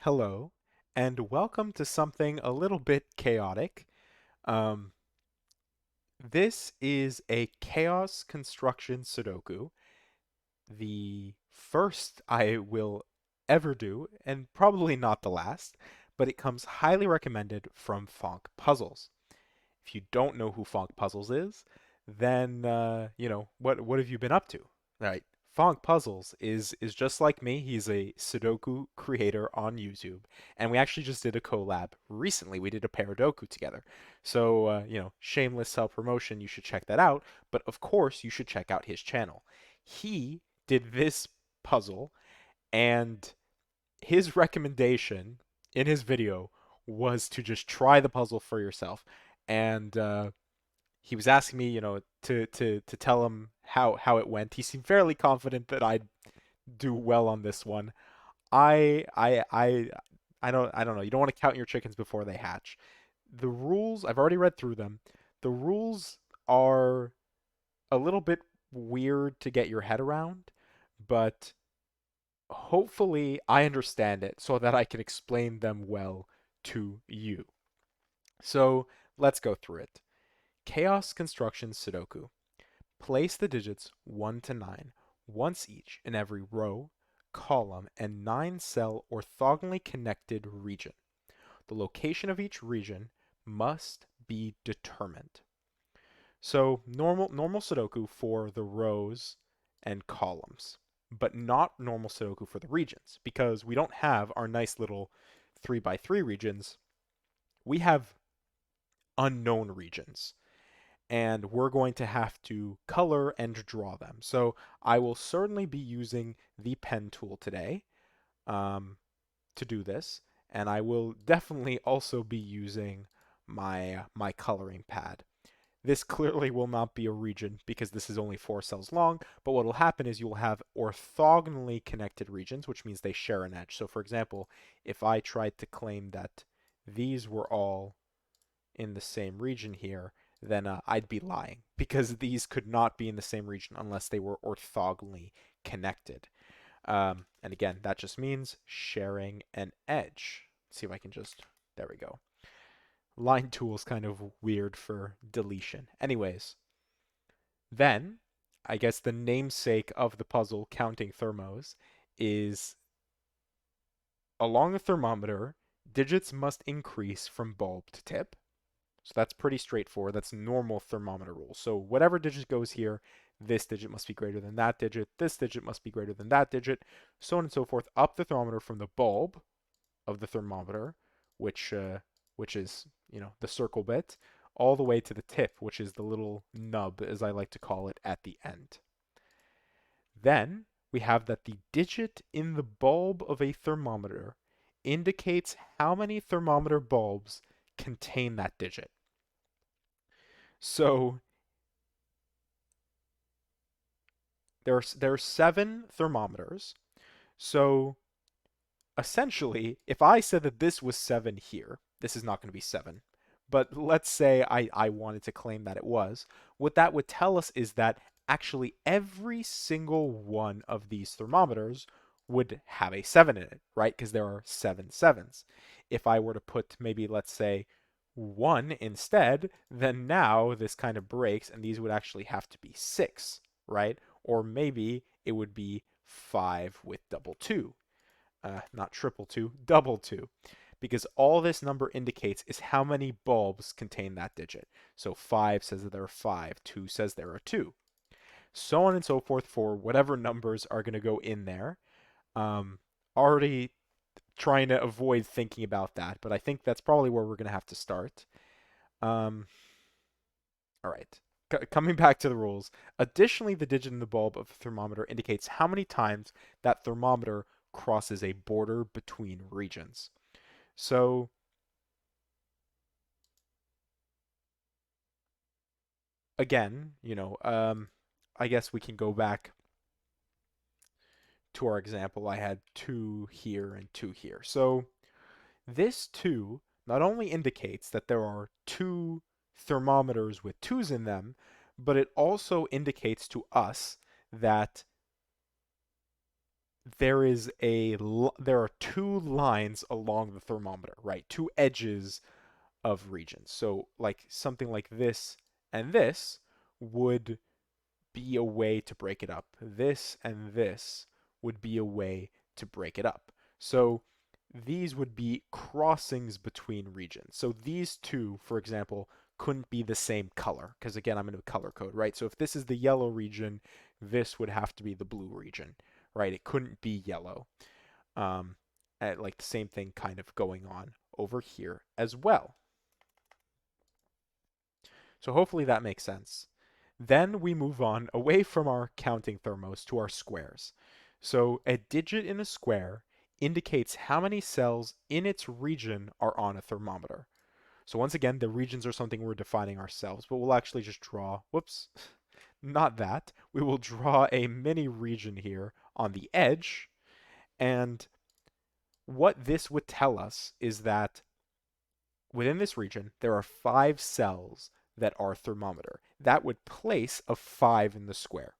Hello, and welcome to something a little bit chaotic. Um, this is a chaos construction Sudoku, the first I will ever do, and probably not the last, but it comes highly recommended from Fonk Puzzles. If you don't know who Fonk Puzzles is, then what have you been up to? Right. Fonk Puzzles is just like me. He's a Sudoku creator on YouTube, and we actually just did a collab recently. We did a Paradoku together. So, shameless self-promotion, you should check that out, but of course, you should check out his channel. He did this puzzle, and his recommendation in his video was to just try the puzzle for yourself. And he was asking me, to tell him how it went. He seemed fairly confident that I'd do well on this one. I I I I don't know. You don't want to count your chickens before they hatch. The rules, I've already read through them. The rules are a little bit weird to get your head around, but hopefully I understand it so that I can explain them well to you. So, let's go through it. Chaos Construction Sudoku. Place the digits 1 to 9 once each in every row, column, and 9-cell orthogonally connected region. The location of each region must be determined. So normal Sudoku for the rows and columns, but not normal Sudoku for the regions because we don't have our nice little 3 by 3 regions. We have unknown regions, and we're going to have to color and draw them. So I will certainly be using the pen tool today um, to do this, and I will definitely also be using my coloring pad. This clearly will not be a region because this is only 4 cells long, but what will happen is you will have orthogonally connected regions, which means they share an edge. So for example, if I tried to claim that these were all in the same region here, then I'd be lying because these could not be in the same region unless they were orthogonally connected. And again, that just means sharing an edge. Let's see if I can just, there we go. Line tool is kind of weird for deletion. Anyways, then I guess the namesake of the puzzle, counting thermos, is along a thermometer, digits must increase from bulb to tip. So that's pretty straightforward. That's normal thermometer rule. So whatever digit goes here, this digit must be greater than that digit, this digit must be greater than that digit, so on and so forth, up the thermometer from the bulb of the thermometer, which which is, the circle bit, all the way to the tip, which is the little nub, as I like to call it, at the end. Then we have that the digit in the bulb of a thermometer indicates how many thermometer bulbs contain that digit. So there are 7 thermometers. So essentially, if I said that this was 7 here, this is not going to be 7. But let's say I wanted to claim that it was. What that would tell us is that actually every single one of these thermometers would have a 7 in it, right? Because there are 7 sevens. If I were to put maybe, let's say, 1 instead, then now this kind of breaks and these would actually have to be 6, right? Or maybe it would be 5 with double 2, not triple 2, double 2, because all this number indicates is how many bulbs contain that digit. So 5 says that there are 5, 2 says there are 2, so on and so forth for whatever numbers are going to go in there. Um, Already trying to avoid thinking about that, but I think that's probably where we're going to have to start. Um, all right. Coming back to the rules. Additionally, the digit in the bulb of the thermometer indicates how many times that thermometer crosses a border between regions. So again, I guess we can go back to our example. I had 2 here and 2 here. So this 2 not only indicates that there are 2 thermometers with 2's in them, but it also indicates to us that there are two lines along the thermometer, right? Two edges of regions. So like something like this and this would be a way to break it up. This and this would be a way to break it up. So these would be crossings between regions. So these two, for example, couldn't be the same color because again, I'm in a color code, right? So if this is the yellow region, this would have to be the blue region, right? It couldn't be yellow. Um, like the same thing kind of going on over here as well. So hopefully that makes sense. Then we move on away from our counting thermos to our squares. So a digit in a square indicates how many cells in its region are on a thermometer. So once again, the regions are something we're defining ourselves, but we'll actually just draw, whoops, not that. We will draw a mini region here on the edge. And what this would tell us is that within this region, there are 5 cells that are thermometer. That would place a 5 in the square,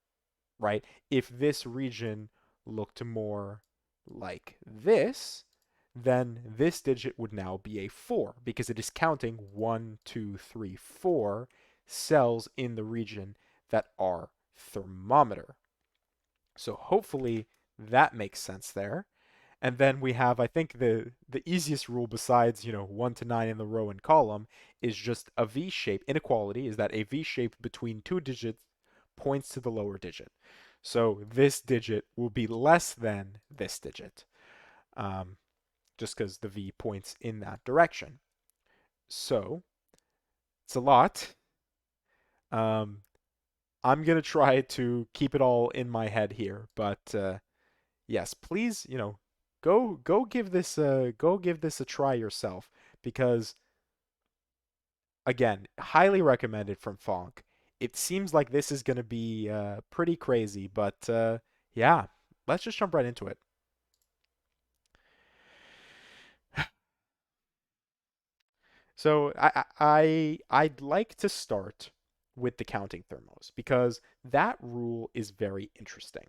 right? If this region looked more like this, then this digit would now be a 4 because it is counting 1, 2, 3, 4 cells in the region that are thermometer. So hopefully that makes sense there. And then we have, I think the easiest rule besides, 1 to 9 in the row and column is just a V shape. Inequality is that a V shape between two digits points to the lower digit. So this digit will be less than this digit, um, just because the V points in that direction. So it's a lot. Um, I'm gonna try to keep it all in my head here, but yes, please, go give this a try yourself because again, highly recommended from Fonk. It seems like this is going to be pretty crazy, but yeah, let's just jump right into it. So I'd like to start with the counting thermos because that rule is very interesting.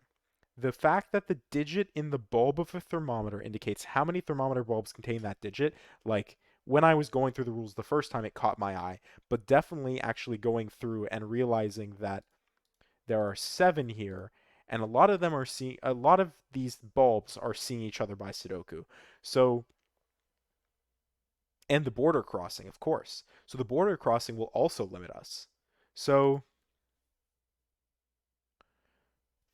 The fact that the digit in the bulb of a thermometer indicates how many thermometer bulbs contain that digit, like when I was going through the rules the first time, it caught my eye, but definitely actually going through and realizing that there are 7 here, and a lot of these bulbs are seeing each other by Sudoku. So, and the border crossing, of course. So the border crossing will also limit us. So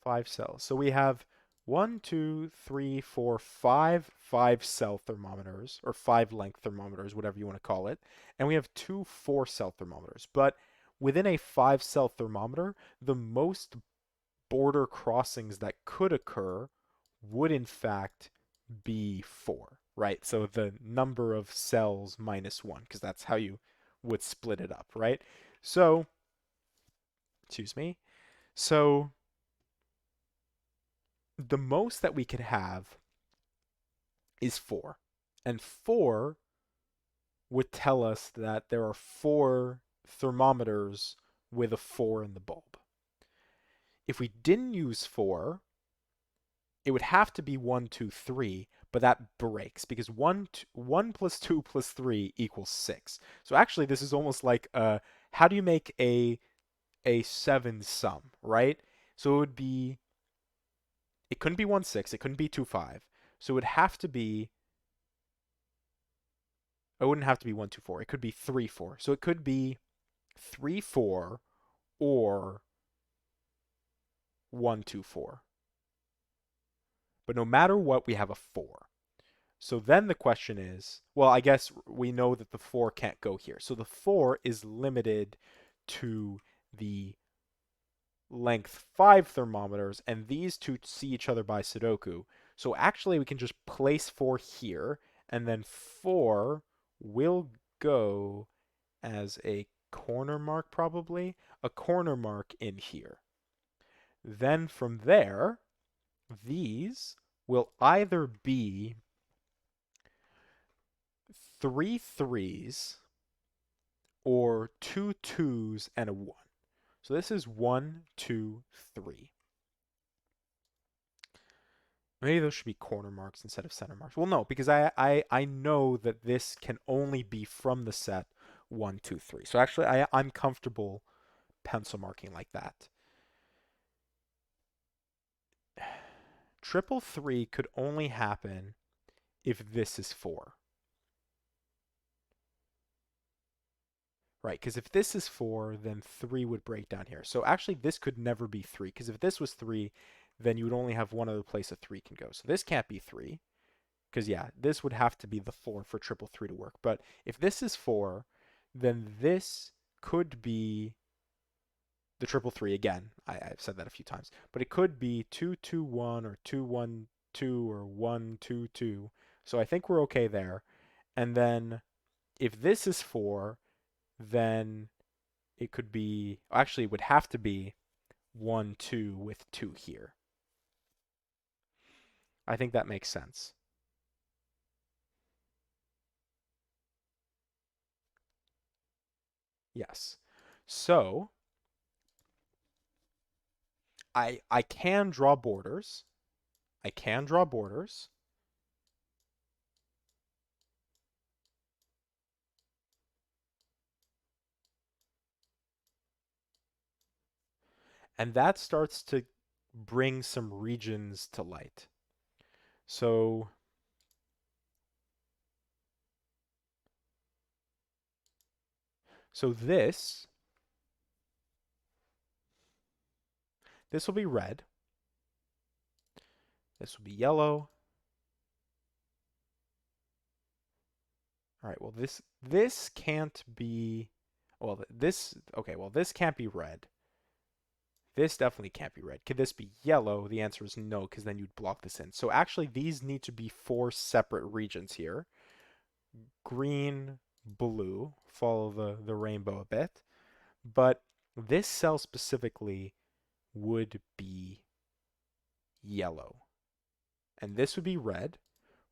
5 cells. So we have one, two, three, four, 5 cell thermometers, or 5 length thermometers, whatever you want to call it. And we have two 4 cell thermometers. But within a 5 cell thermometer, the most border crossings that could occur would in fact be 4, right? So the number of cells minus 1, because that's how you would split it up, right? So, excuse me. So the most that we could have is 4. And 4 would tell us that there are 4 thermometers with a 4 in the bulb. If we didn't use 4, it would have to be 1, 2, 3, but that breaks because 1 plus 2 plus 3 equals 6. So actually, this is almost like how do you make a 7 sum, right? So it couldn't be 1, 6, it couldn't be 2, 5. So it would have to be it wouldn't have to be 1, 2, 4. It could be 3, 4. So it could be 3, 4 or 1, 2, 4. But no matter what, we have a 4. So then the question is, well, I guess we know that the 4 can't go here. So the 4 is limited to the length 5 thermometers, and these two see each other by Sudoku. So actually, we can just place 4 here, and then 4 will go as a corner mark, probably, a corner mark in here. Then from there, these will either be 3 threes or 2 twos and a 1. So this is 1, 2, 3. Maybe those should be corner marks instead of center marks. Well, no, because I know that this can only be from the set 1, 2, 3. So actually, I'm comfortable pencil marking like that. Triple three could only happen if this is 4. Right, because if this is 4, then 3 would break down here. So actually, this could never be 3, because if this was 3, then you would only have one other place a 3 can go. So this can't be 3, because yeah, this would have to be the 4 for triple three to work. But if this is 4, then this could be the triple three again. I've said that a few times, but it could be 2, 2, 1 or 2, 1, 2 or 1, 2, 2. So I think we're okay there. And then if this is 4, then it could be, actually it would have to be 1, 2 with 2 here. I think that makes sense. Yes. So I can draw borders. I can draw borders. And that starts to bring some regions to light. So so this will be red. This will be yellow. All right, well this can't be, well this, okay, well this can't be red. This definitely can't be red. Could this be yellow? The answer is no, because then you'd block this in. So actually these need to be 4 separate regions here. Green, blue, follow the rainbow a bit. But this cell specifically would be yellow. And this would be red.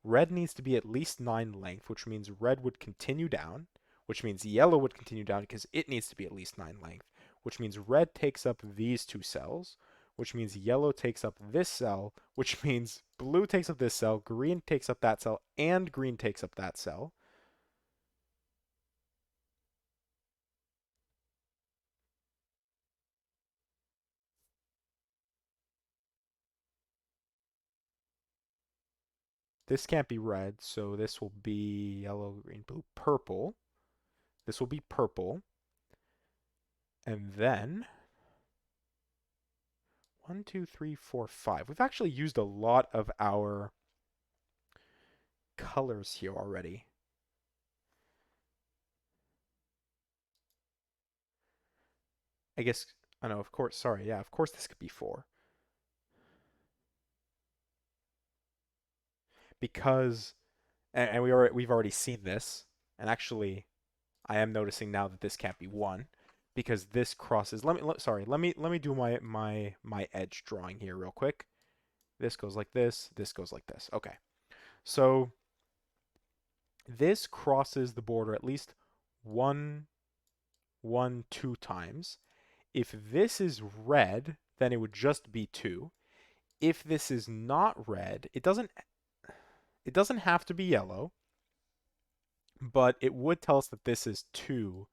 Red needs to be at least 9 length, which means red would continue down, which means yellow would continue down because it needs to be at least 9 length, which means red takes up these 2 cells, which means yellow takes up this cell, which means blue takes up this cell, green takes up that cell, and green takes up that cell. This can't be red, so this will be yellow, green, blue, purple. This will be purple. And then 1, 2, 3, 4, 5. We've actually used a lot of our colors here already. I guess, I know, of course, sorry, yeah, of course this could be 4. Because, and we've already seen this, and actually, I am noticing now that this can't be 1, because this crosses, sorry, let me do my edge drawing here real quick. This goes like this goes like this. Okay. So, this crosses the border at least 1, 1, 2 times. If this is red, then it would just be 2. If this is not red, it doesn't have to be yellow, but it would tell us that this is 2,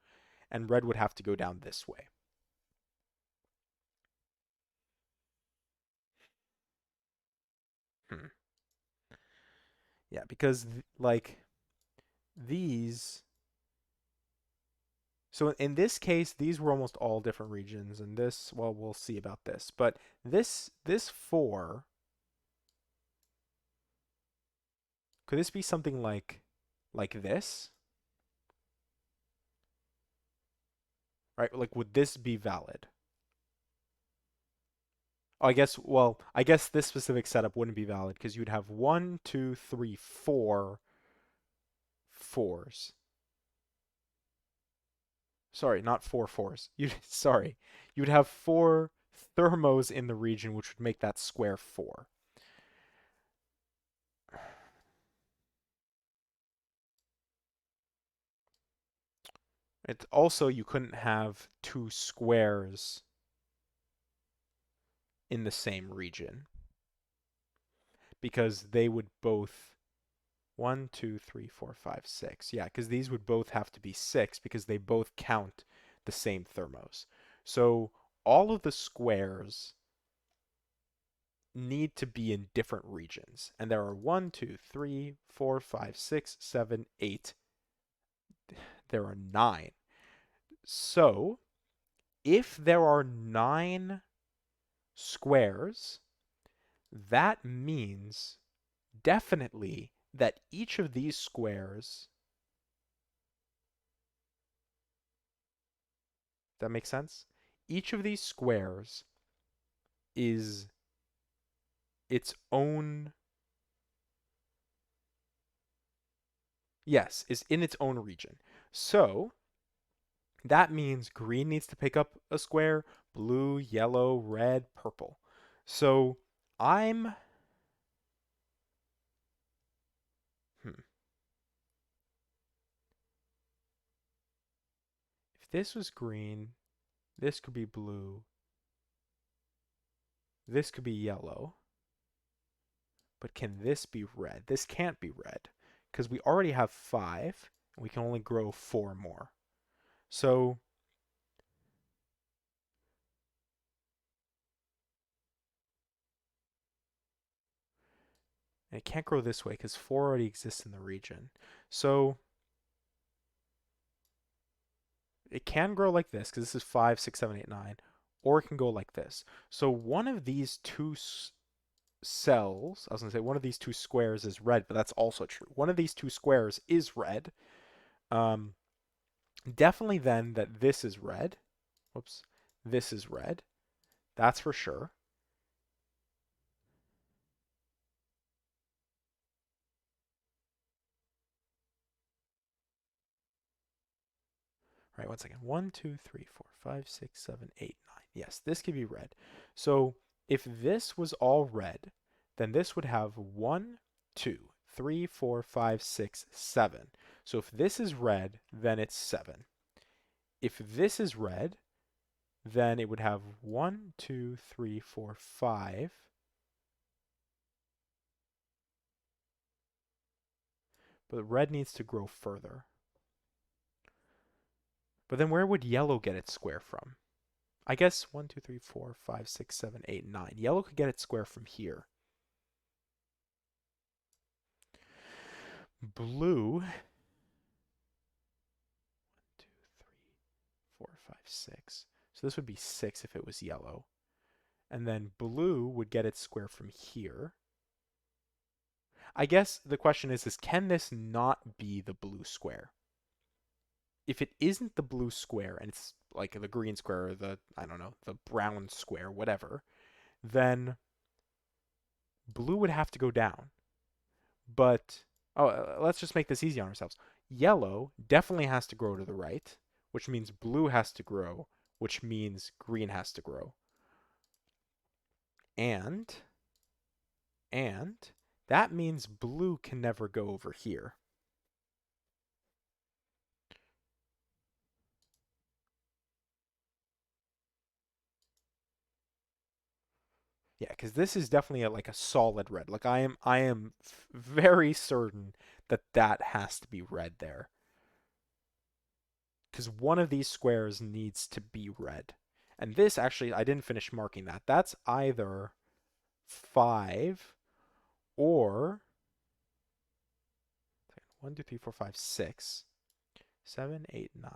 and red would have to go down this way. Hmm. Yeah, because like these. So in this case, these were almost all different regions, and this, well, we'll see about this. But this 4, could this be something like this? Right? Like, would this be valid? Oh, I guess this specific setup wouldn't be valid because you'd have 1, 2, 3, 4 fours. Sorry, not 4 fours. Sorry. You'd have 4 thermos in the region, which would make that square 4. It's also, you couldn't have 2 squares in the same region because they would both one, two, three, four, five, six. Yeah, because these would both have to be six because they both count the same thermos. So all of the squares need to be in different regions. And there are one, two, three, four, five, six, seven, eight. There are nine. So if there are nine squares, that means definitely that each of these squares, that makes sense? Each of these squares is its own, yes, is in its own region. So that means green needs to pick up a square, blue, yellow, red, purple. So I'm, hmm, if this was green, this could be blue, this could be yellow, but can this be red? This can't be red because we already have five and we can only grow four more. So it can't grow this way because four already exists in the region. So it can grow like this because this is 5, 6, 7, 8, 9, or it can go like this. So one of these two cells, I was going to say one of these two squares is red, but that's also true. One of these two squares is red. Um, Definitely then that this is red. Whoops. This is red. That's for sure. All right, one second. 1, 2, 3, 4, 5, 6, 7, 8, 9. Yes, this could be red. So if this was all red, then this would have 1, 2, 3, 4, 5, 6, 7. So if this is red, then it's 7. If this is red, then it would have 1, 2, 3, 4, 5. But red needs to grow further. But then where would yellow get its square from? I guess 1, 2, 3, 4, 5, 6, 7, 8, 9. Yellow could get its square from here. Blue, 1, 2, 3, 4, 5, 6. So this would be 6 if it was yellow. And then blue would get its square from here. I guess the question is can this not be the blue square? If it isn't the blue square and it's like the green square or the, I don't know, the brown square, whatever, then blue would have to go down. But, let's just make this easy on ourselves. Yellow definitely has to grow to the right, which means blue has to grow, which means green has to grow. And, and that means blue can never go over here. Yeah, because this is definitely like a solid red. Like I am very certain that that has to be red there. Because one of these squares needs to be red. And this actually, I didn't finish marking that. That's either 5 or 1, 2, 3, 4, 5, 6, 7, 8, 9.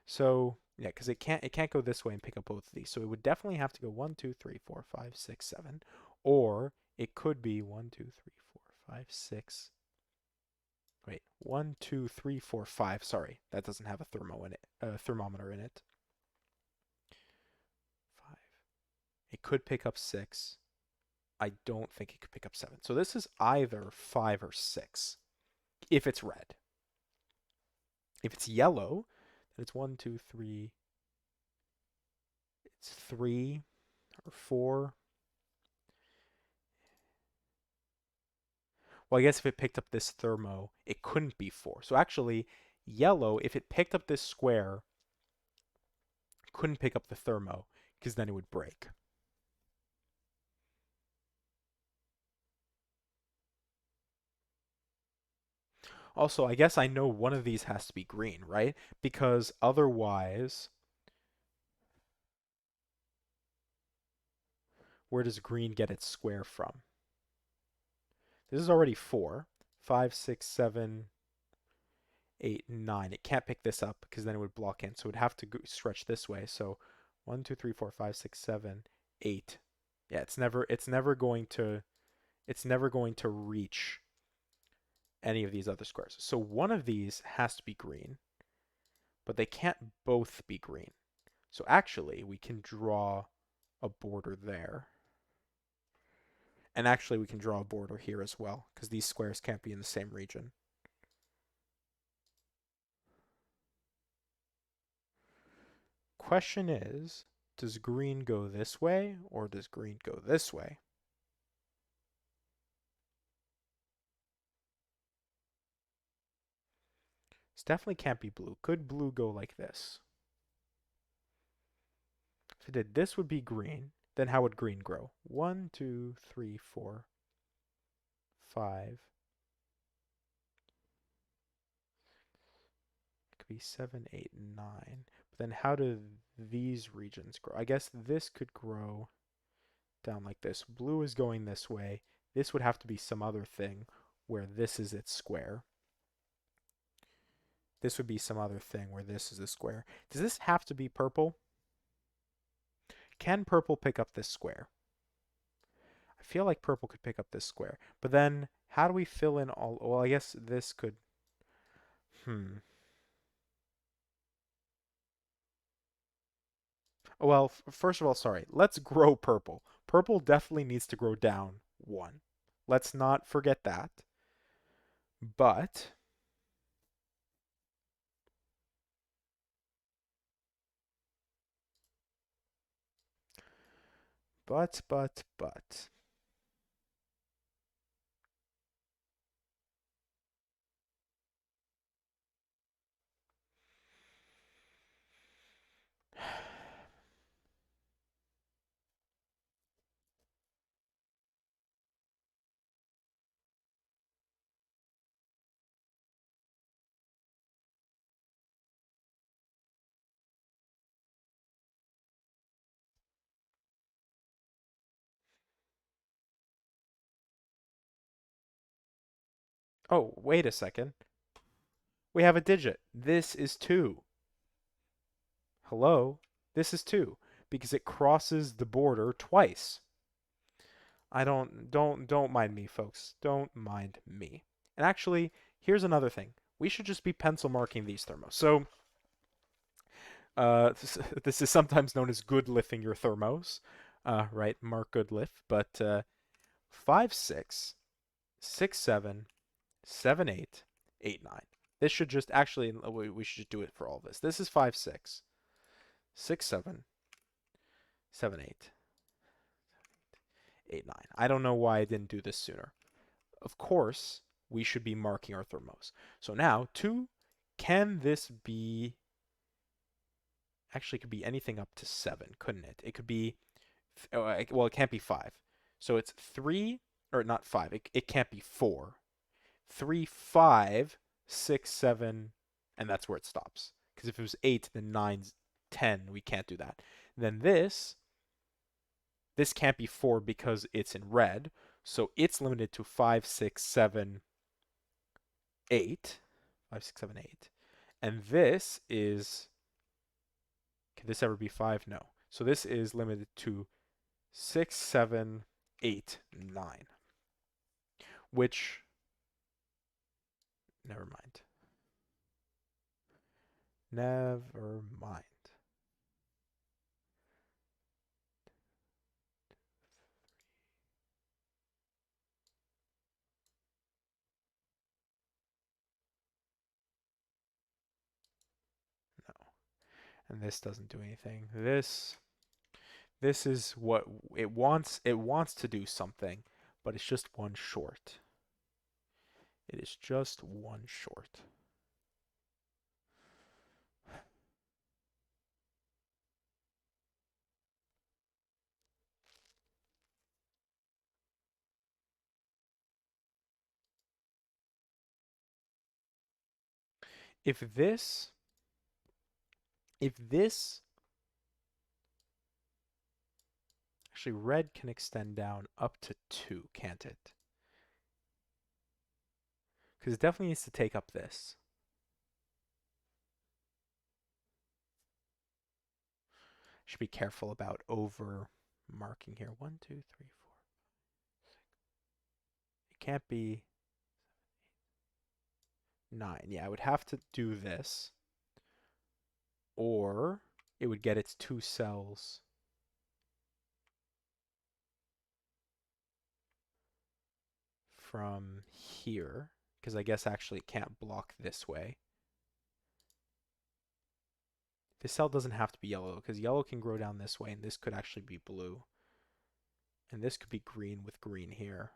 So yeah, because it can't go this way and pick up both of these. So it would definitely have to go 1, 2, 3, 4, 5, 6, 7, or it could be 1, 2, 3, 4, 5, 6. Wait, 1, 2, 3, 4, 5. Sorry, that doesn't have a thermometer in it. 5. It could pick up 6. I don't think it could pick up 7. So this is either 5 or 6 if it's red. If it's yellow, then it's 1, 2, 3. It's 3 or 4. Well, I guess if it picked up this thermo, it couldn't be 4. So actually, yellow, if it picked up this square, couldn't pick up the thermo because then it would break. Also, I guess I know one of these has to be green, right? Because otherwise, where does green get its square from? This is already 4. 5, 6, 7, 8, 9. It can't pick this up because then it would block in. So it would have to stretch this way. So 1, 2, 3, 4, 5, 6, 7, 8. Yeah, it's never going to reach any of these other squares. So one of these has to be green, but they can't both be green. So actually, we can draw a border there. And actually, we can draw a border here as well, because these squares can't be in the same region. Question is, does green go this way, or does green go this way? This definitely can't be blue. Could blue go like this? If it did, this would be green. Then how would green grow? 1, 2, 3, 4, 5. It could be 7, 8, 9. But then how do these regions grow? I guess this could grow down like this. Blue is going this way. This would have to be some other thing where this is its square. This would be some other thing where this is a square. Does this have to be purple? Can purple pick up this square? I feel like purple could pick up this square. But then how do we fill in all... Well, I guess this could... Hmm. Well, first of all, sorry. Let's grow purple. Purple definitely needs to grow down 1. Let's not forget that. But... But... Oh, wait a second. We have a digit. This is 2. Hello? This is 2 because it crosses the border twice. I don't mind me, folks. Don't mind me. And actually, here's another thing. We should just be pencil marking these thermos. So, this is sometimes known as good lifting your thermos, right? Mark good lift. But 5, 6, 6, 7, 7, 8, 8, 9. This should just actually we should do it for all this. This is 5, 6, 6, 7, 7, 8, 8, 9. I don't know why I didn't do this sooner. Of course, we should be marking our thermos. So now, 2, can this be... Actually, it could be anything up to 7, couldn't it? It could be... Well, it can't be 5. So it's 3, or not 5. It can't be 4. 3, 5, 6, 7, and that's where it stops. Because if it was 8, then 9's 10. We can't do that. Then this can't be 4 because it's in red. So it's limited to 5, 6, 7, 8. 5, 6, 7, 8. And this is... Can this ever be 5? No. So this is limited to 6, 7, 8, 9. Which... Never mind. Never mind. No. And this doesn't do anything. This is what it wants. It wants to do something, but it's just 1 short. It is just one short. If this, if this, actually red can extend down up to 2, can't it? Because it definitely needs to take up this. Should be careful about over marking here. 1, 2, 3, 4. It can't be 9. Yeah, I would have to do this, or it would get its 2 cells from here, because I guess actually it can't block this way. This cell doesn't have to be yellow, because yellow can grow down this way, and this could actually be blue. And this could be green with green here.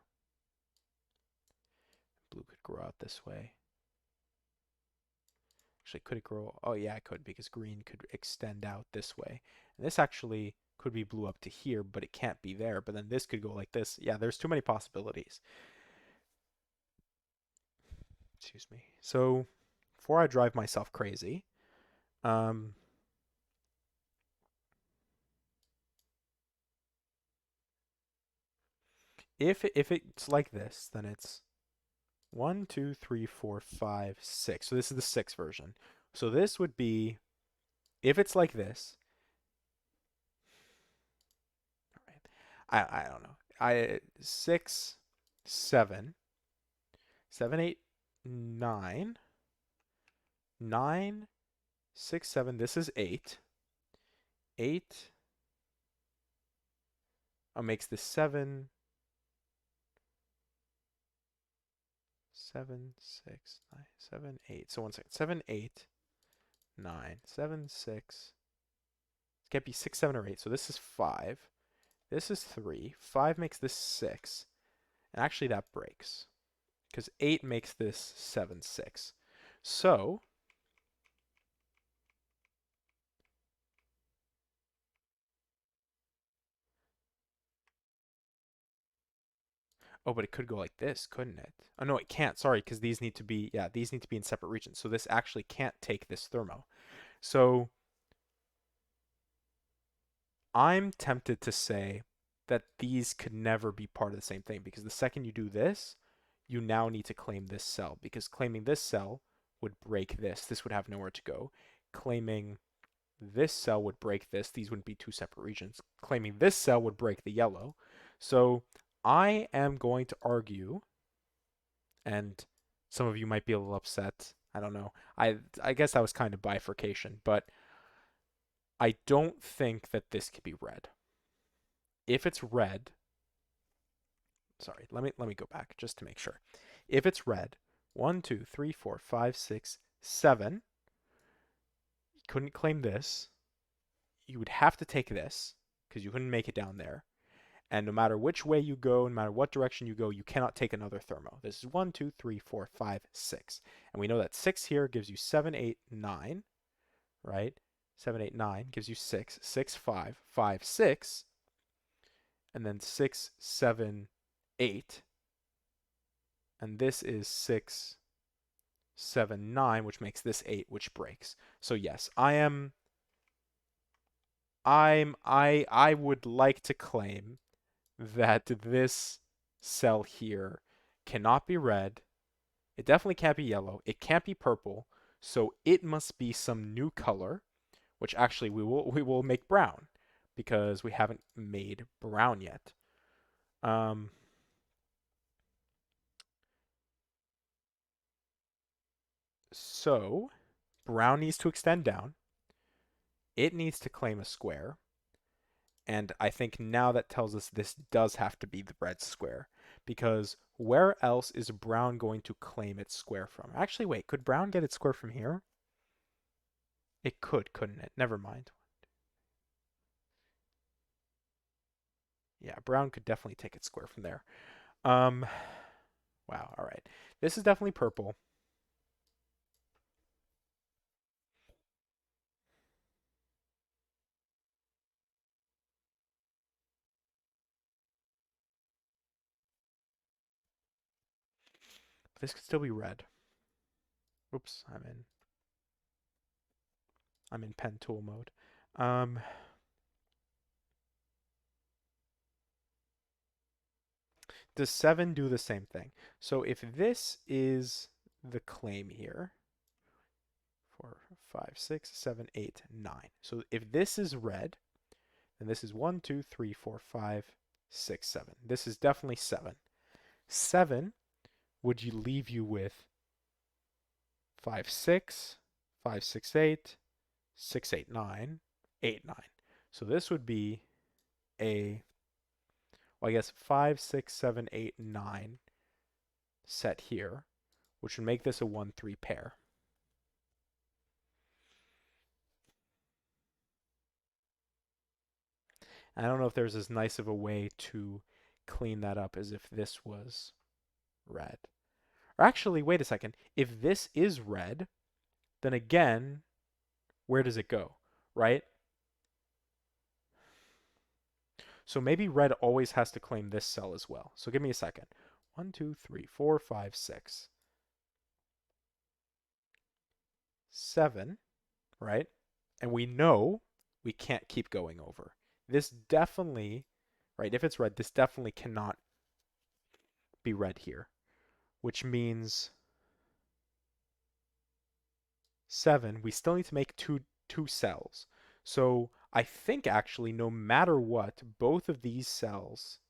Blue could grow out this way. Actually, could it grow? Oh, yeah, it could, because green could extend out this way. And this actually could be blue up to here, but it can't be there. But then this could go like this. Yeah, there's too many possibilities. Excuse me. So, before I drive myself crazy, um, if it's like this, then it's 1, 2, 3, 4, 5, 6. So this is the 6 version. So this would be, if it's like this, all right, I don't know. 6, 7, 7, 8, 9, 9, 6, 7. This is 8. 8 makes this 7, 7, 6, 9, 7, 8. So 1 second. 7, 8, 9, 7, 6. It can't be 6, 7, or 8. So this is 5. This is 3. 5 makes this 6. And actually that breaks. Because 8 makes this 7, 6. So, oh, but it could go like this, couldn't it? Oh, no, it can't. Sorry, because these need to be, yeah, these need to be in separate regions. So this actually can't take this thermo. So I'm tempted to say that these could never be part of the same thing because the second you do this, you now need to claim this cell because claiming this cell would break this. This would have nowhere to go. Claiming this cell would break this. These wouldn't be two separate regions. Claiming this cell would break the yellow. So I am going to argue, and some of you might be a little upset. I don't know. I guess that was kind of bifurcation, but I don't think that this could be red. If it's red, sorry, let me go back just to make sure. If it's red, 1, 2, 3, 4, 5, 6, 7, you couldn't claim this. You would have to take this because you couldn't make it down there. And no matter which way you go, no matter what direction you go, you cannot take another thermo. This is 1, 2, 3, 4, 5, 6. And we know that 6 here gives you 7, 8, 9, right? 7, 8, 9 gives you 6, 6, 5, 5, 6, and then 6, 7, 8. And this is 6, 7, 9, which makes this 8, which breaks. So yes, I would like to claim that this cell here cannot be red. It definitely can't be yellow. It can't be purple. So it must be some new color, which actually we will make brown because we haven't made brown yet. Um, so brown needs to extend down. It needs to claim a square. And I think now that tells us this does have to be the red square. Because where else is brown going to claim its square from? Actually, wait, could brown get its square from here? It could, couldn't it? Never mind. Yeah, brown could definitely take its square from there. Um, Wow. All right. This is definitely purple. This could still be red. Oops, I'm in pen tool mode. Um, does 7 do the same thing? So if this is the claim here, 4, 5, 6, 7, 8, 9. So if this is red, then this is 1, 2, 3, 4, 5, 6, 7. This is definitely 7. 7 would you leave you with 5, 6, 5, 6, 8, 6, 8, 9, 8, 9. So this would be a, well, I guess 5, 6, 7, 8, 9 set here, which would make this a 1, 3 pair. And I don't know if there's as nice of a way to clean that up as if this was red. Or actually, wait a second. If this is red, then again, where does it go? Right? So maybe red always has to claim this cell as well. So give me a second. 1, 2, 3, 4, 5, 6, 7, right? And we know we can't keep going over. This definitely, right, if it's red, this definitely cannot be red here, which means 7, we still need to make two cells. So I think actually no matter what, both of these cells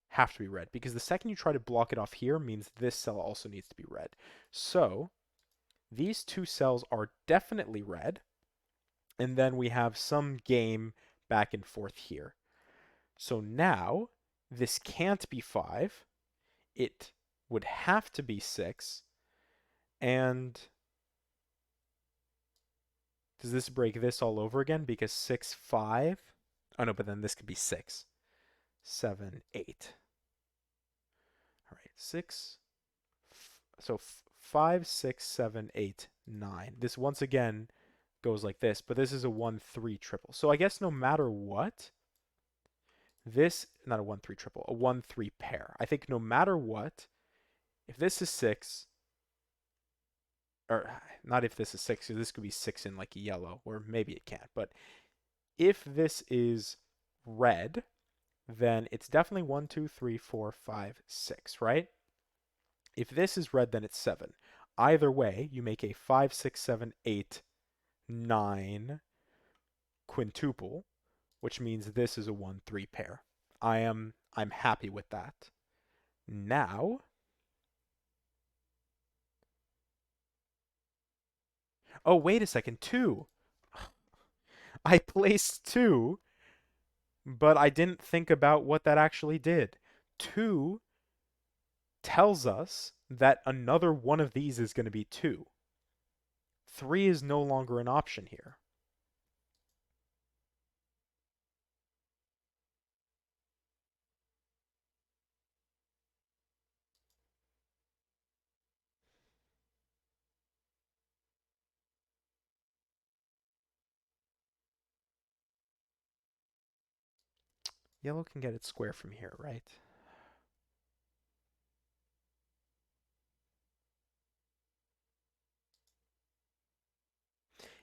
have to be red because the second you try to block it off here means this cell also needs to be red. So these two cells are definitely red, and then we have some game back and forth here. So now this can't be 5. It would have to be 6. And does this break this all over again? Because 6, 5. Oh no, but then this could be 6, 7, 8. All right, 6. So 5, 6, 7, 8, 9. This once again goes like this, but this is a 1, 3 triple. So I guess no matter what, this, not a 1, 3 triple, a 1, 3 pair. I think no matter what, if this is 6, or not if this is 6, because this could be 6 in like yellow, or maybe it can't, but if this is red, then it's definitely 1, 2, 3, 4, 5, 6, right? If this is red, then it's 7. Either way, you make a 5, 6, 7, 8, 9 quintuple, which means this is a 1, 3 pair. I'm happy with that. Now, oh, wait a second, 2. I placed 2, but I didn't think about what that actually did. 2 tells us that another one of these is going to be 2. 3 is no longer an option here. Yellow can get its square from here, right?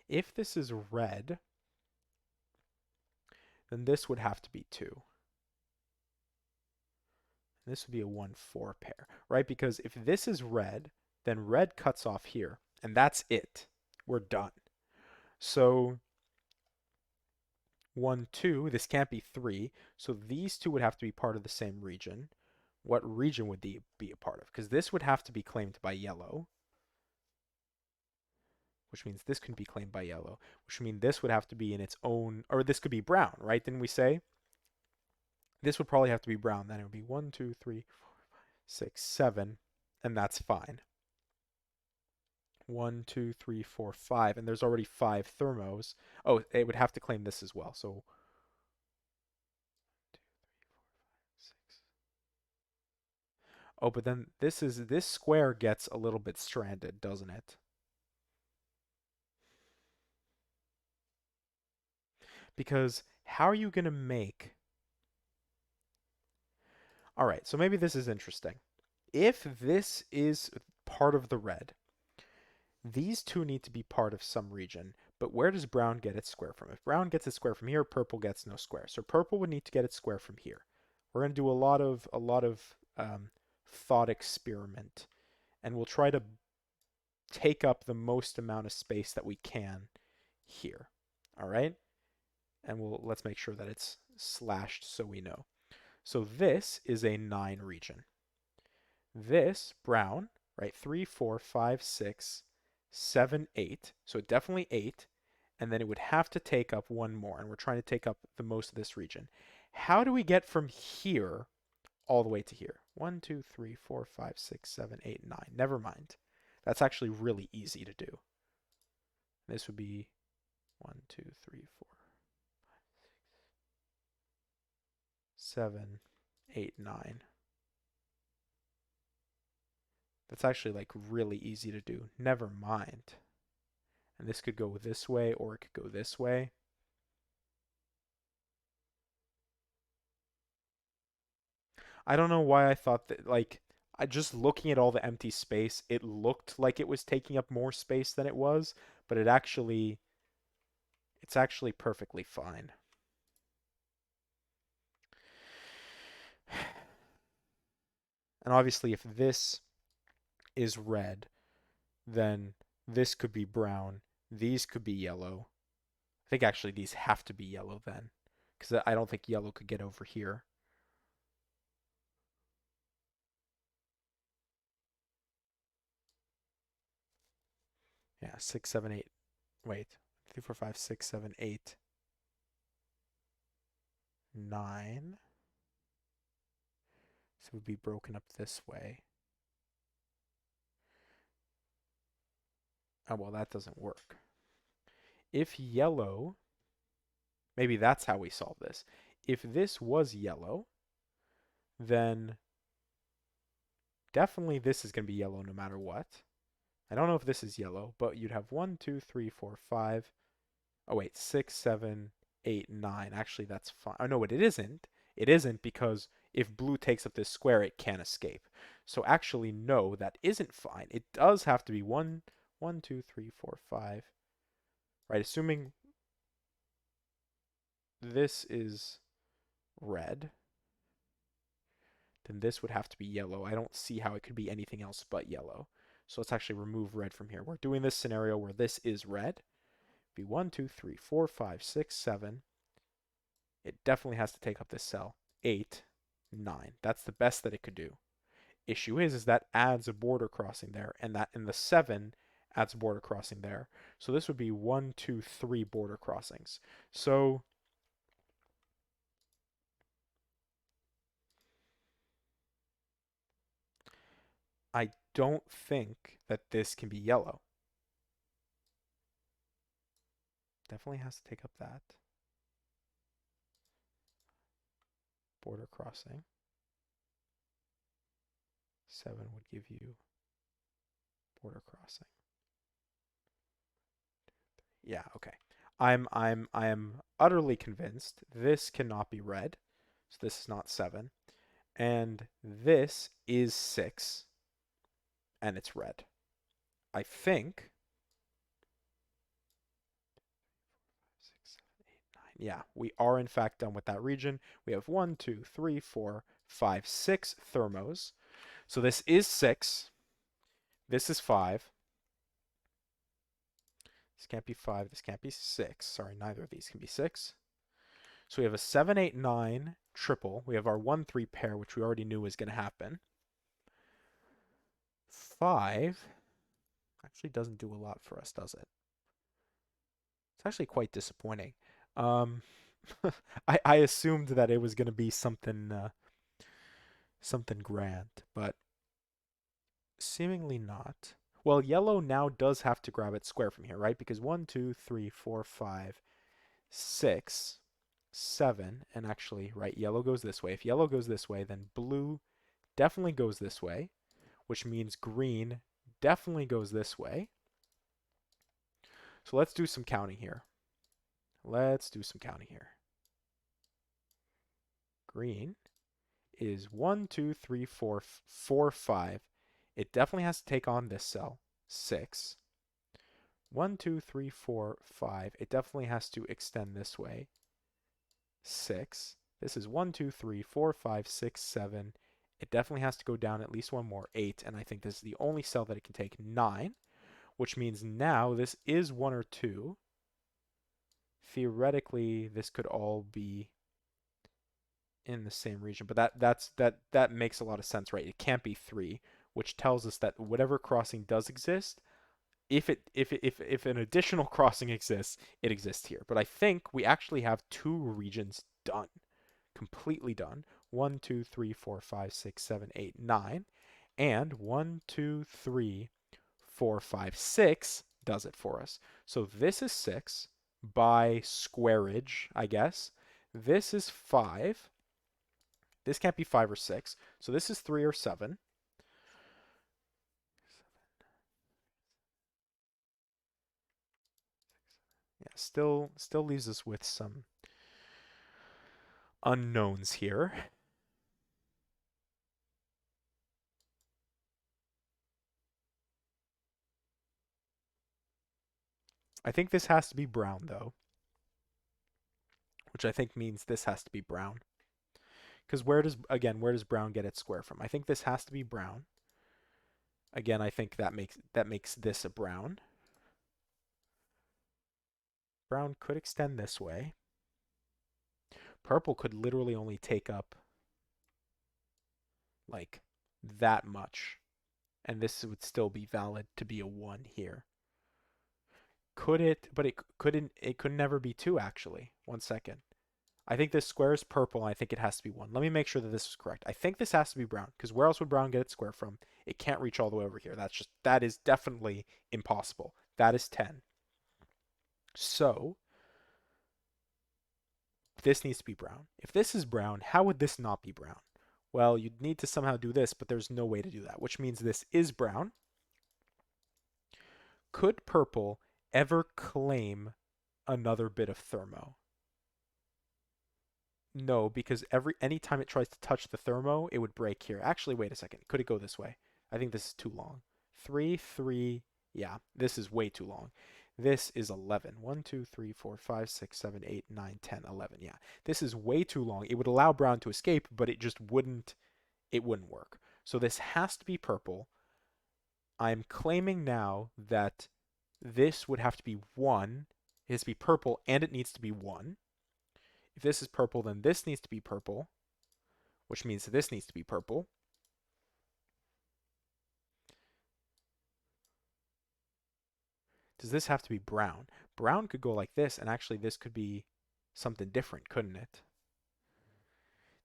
If this is red, then this would have to be 2. This would be a 1, 4 pair, right? Because if this is red, then red cuts off here, and that's it. We're done. So 1, 2, this can't be 3, so these two would have to be part of the same region. What region would they be a part of? Because this would have to be claimed by yellow, which means this couldn't be claimed by yellow, which means this would have to be in its own, or this could be brown, right? Didn't we say? This would probably have to be brown. Then it would be 1, 2, 3, 4, 6, 7, and that's fine. 1, 2, 3, 4, 5, and there's already 5 thermos. Oh, it would have to claim this as well. So 2, 3, 4, 5, 6. Oh, but then this square gets a little bit stranded, doesn't it? Because how are you going to make... All right, so maybe this is interesting. If this is part of the red, these two need to be part of some region, but where does brown get its square from? If brown gets its square from here, purple gets no square. So purple would need to get its square from here. We're going to do a lot of thought experiment, and we'll try to take up the most amount of space that we can here. All right? And let's make sure that it's slashed so we know. So this is a 9 region. This brown, right? 3, 4, 5, 6, 7, 8. So definitely 8. And then it would have to take up one more. And we're trying to take up the most of this region. How do we get from here all the way to here? 1, 2, 3, 4, 5, 6, 7, 8, 9. Never mind. That's actually really easy to do. This would be 1, 2, 3, 4, 7, 8, 9. That's actually like really easy to do. Never mind. And this could go this way or it could go this way. I don't know why I thought that, like, I just looking at all the empty space, it looked like it was taking up more space than it was, but it's actually perfectly fine. And obviously if this is red, then this could be brown, these could be yellow. I think actually these have to be yellow then, because I don't think yellow could get over here. Yeah, 6, 7, 8. Wait, 3, 4, 5, 6, 7, 8, 9. So it would be broken up this way. Oh, well, that doesn't work. If yellow, maybe that's how we solve this. If this was yellow, then definitely this is going to be yellow no matter what. I don't know if this is yellow, but you'd have 1, 2, 3, 4, 5. Oh, wait, 6, 7, 8, 9. Actually, that's fine. Oh, no, it isn't. It isn't because if blue takes up this square, it can't escape. So actually, no, that isn't fine. It does have to be 1, 1, 2, 3, 4, 5. Right, assuming this is red, then this would have to be yellow. I don't see how it could be anything else but yellow. So let's actually remove red from here. We're doing this scenario where this is red. Be 1, 2, 3, 4, 5, 6, 7. It definitely has to take up this cell. 8, 9. That's the best that it could do. Issue is that adds a border crossing there, and that in the 7 adds a border crossing there. So this would be 1, 2, 3 border crossings. So I don't think that this can be yellow. Definitely has to take up that border crossing. 7 would give you border crossing. Yeah, okay. I am utterly convinced this cannot be red. So this is not 7. And this is 6 and it's red. I think 6, 7, 8, 9. Yeah, we are in fact done with that region. We have 1, 2, 3, 4, 5, 6 thermos. So this is 6. This is 5. This can't be 5. This can't be 6. Sorry, neither of these can be 6. So we have a 7, 8, 9 triple. We have our 1, 3 pair, which we already knew was going to happen. 5 actually doesn't do a lot for us, does it? It's actually quite disappointing. Um, I assumed that it was going to be something grand, but seemingly not. Well, yellow now does have to grab its square from here, right? Because 1, 2, 3, 4, 5, 6, 7, and actually, right, yellow goes this way. If yellow goes this way, then blue definitely goes this way, which means green definitely goes this way. So let's do some counting here. Let's do some counting here. Green is 1, 2, 3, 4, 4, 5. It definitely has to take on this cell, 6. 1, 2, 3, 4, 5. It definitely has to extend this way, 6. This is 1, 2, 3, 4, 5, 6, 7. It definitely has to go down at least one more, 8. And I think this is the only cell that it can take, 9. Which means now this is 1 or 2. Theoretically, this could all be in the same region, but that makes a lot of sense, right? It can't be 3, which tells us that whatever crossing does exist, if an additional crossing exists, it exists here. But I think we actually have 2 regions done, completely done. 1, 2, 3, 4, 5, 6, 7, 8, 9, and 1, 2, 3, 4, 5, 6 does it for us. So this is 6 by squareage, I guess. This is 5. This can't be 5 or 6. So this is 3 or 7. Yeah, still leaves us with some unknowns here. I think this has to be brown though, which I think means this has to be brown. Because where does brown get its square from? I think this has to be brown. Again, I think that makes this a brown. Brown could extend this way. Purple could literally only take up like that much, and this would still be valid to be a 1 here. Could it? But it couldn't. It could never be 2 actually. 1 second. I think this square is purple, and I think it has to be 1. Let me make sure that this is correct. I think this has to be brown, because where else would brown get its square from? It can't reach all the way over here. That is definitely impossible. That is 10. So this needs to be brown. If this is brown, how would this not be brown? Well, you'd need to somehow do this, but there's no way to do that, which means this is brown. Could purple ever claim another bit of thermo? No, because anytime it tries to touch the thermo, it would break here. Actually, wait a second. Could it go this way? I think this is too long. 3, 3. Yeah, this is way too long. This is 11. 1, 2, 3, 4, 5, 6, 7, 8, 9, 10, 11. Yeah, this is way too long. It would allow brown to escape, but it wouldn't work. So this has to be purple. I'm claiming now that this would have to be 1. It has to be purple, and it needs to be 1. If this is purple, then this needs to be purple, which means this needs to be purple. Does this have to be brown? Brown could go like this, and actually this could be something different, couldn't it?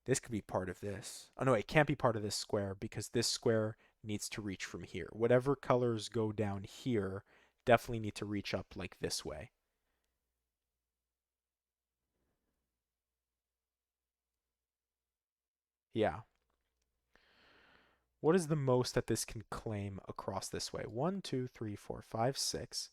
This could be part of this. Oh no, it can't be part of this square because this square needs to reach from here. Whatever colors go down here definitely need to reach up like this way. Yeah. What is the most that this can claim across this way? 1, 2, 3, 4, 5, 6.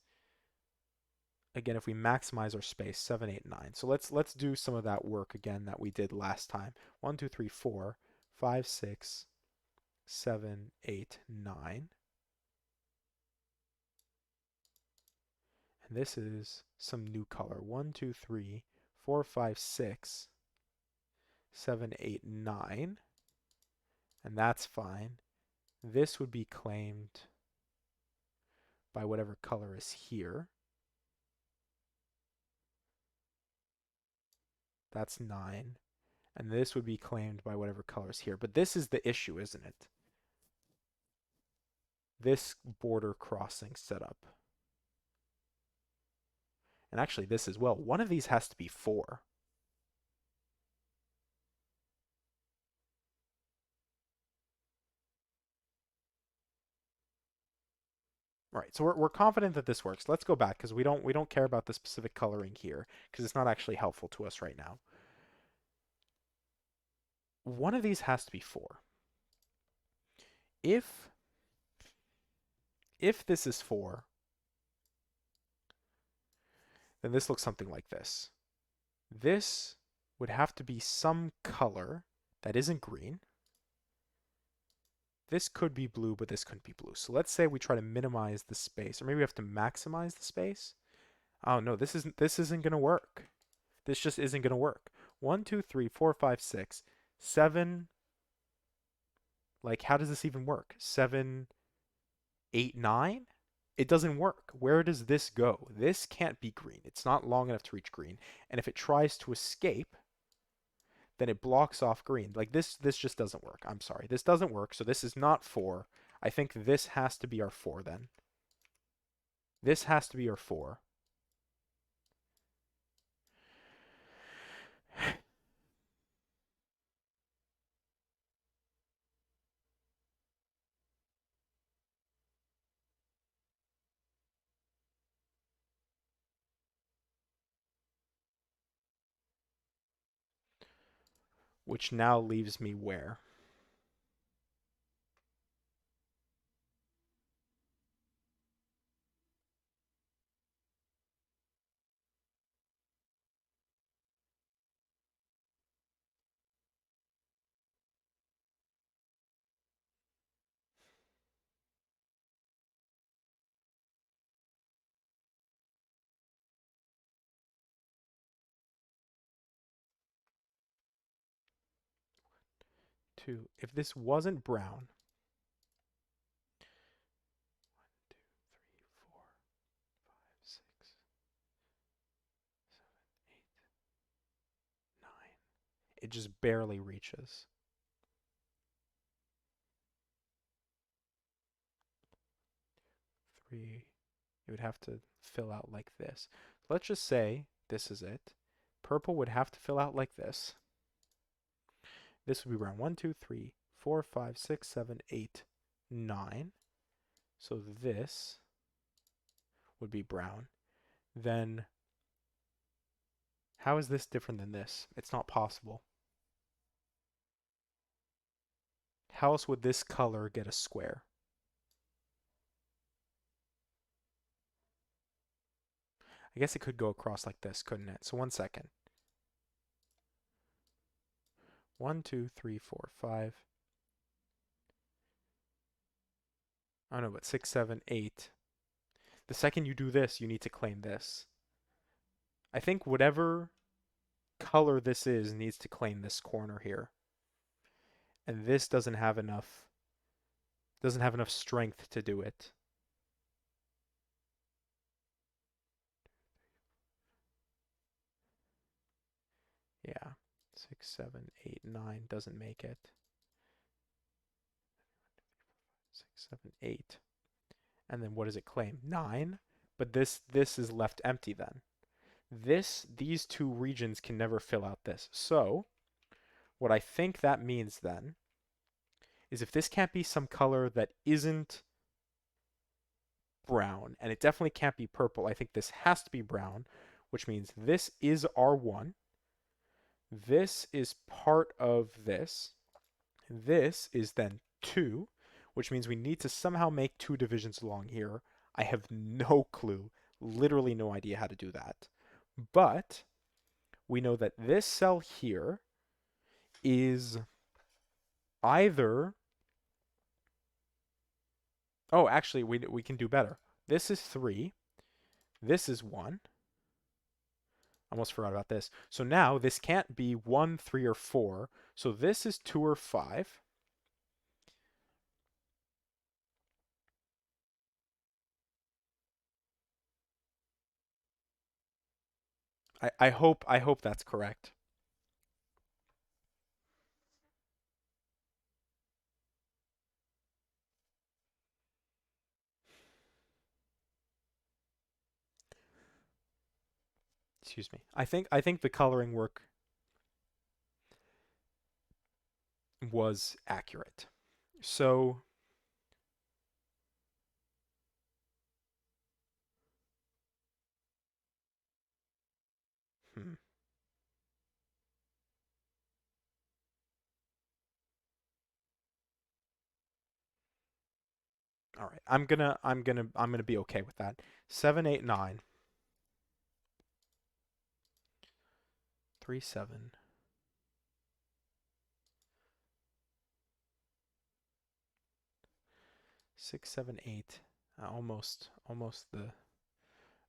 Again, if we maximize our space, 7, 8, 9. So let's do some of that work again that we did last time. 1, 2, 3, 4, 5, 6, 7, 8, 9. And this is some new color. 1, 2, 3, 4, 5, 6, 7, 8, 9. And that's fine. This would be claimed by whatever color is here. That's 9. And this would be claimed by whatever color is here. But this is the issue, isn't it? This border crossing setup. And actually this as well. One of these has to be 4. All right, so we're confident that this works. Let's go back because we don't care about the specific coloring here because it's not actually helpful to us right now. One of these has to be 4. If if this is 4, then this looks something like this. This would have to be some color that isn't green. This could be blue, but this couldn't be blue. So let's say we try to minimize the space, or maybe we have to maximize the space. Oh no, this isn't gonna work. This just isn't gonna work. 1, 2, 3, 4, 5, 6, 7. Like, how does this even work? 7, 8, 9? It doesn't work. Where does this go? This can't be green. It's not long enough to reach green. And if it tries to escape, then it blocks off green. Like this just doesn't work. I'm sorry. This doesn't work. So this is not 4. I think this has to be our 4 then. This has to be our 4. Which now leaves me where? Two. If this wasn't brown, 1, 2, 3, 4, 5, 6, 7, 8, 9. It just barely reaches. 3. It would have to fill out like this. Let's just say this is it. Purple would have to fill out like this. This would be brown. 1, 2, 3, 4, 5, 6, 7, 8, 9. So this would be brown. Then how is this different than this? It's not possible. How else would this color get a square? I guess it could go across like this, couldn't it? So 1 second. 1, 2, 3, 4, 5. Oh no, but 6, 7, 8. The second you do this, you need to claim this. I think whatever color this is needs to claim this corner here. And this doesn't have enough strength to do it. Yeah. 6, 7, 8, 9 doesn't make it. 6, 7, 8. And then what does it claim? 9. But this is left empty then. These two regions can never fill out this. So what I think that means then is if this can't be some color that isn't brown, and it definitely can't be purple, I think this has to be brown, which means this is R1. This is part of this. This is then 2, which means we need to somehow make 2 divisions along here. I have no clue, literally no idea how to do that. But we know that this cell here is either... Oh, actually, we can do better. This is 3. This is 1. Almost forgot about this. So now this can't be 1, 3, or 4. So this is 2 or 5. I hope that's correct. Excuse me. I think the coloring work was accurate. So hmm. All right. I'm gonna be okay with that. 7, 8, 9, 3, 7, 6, 7, 8. Almost the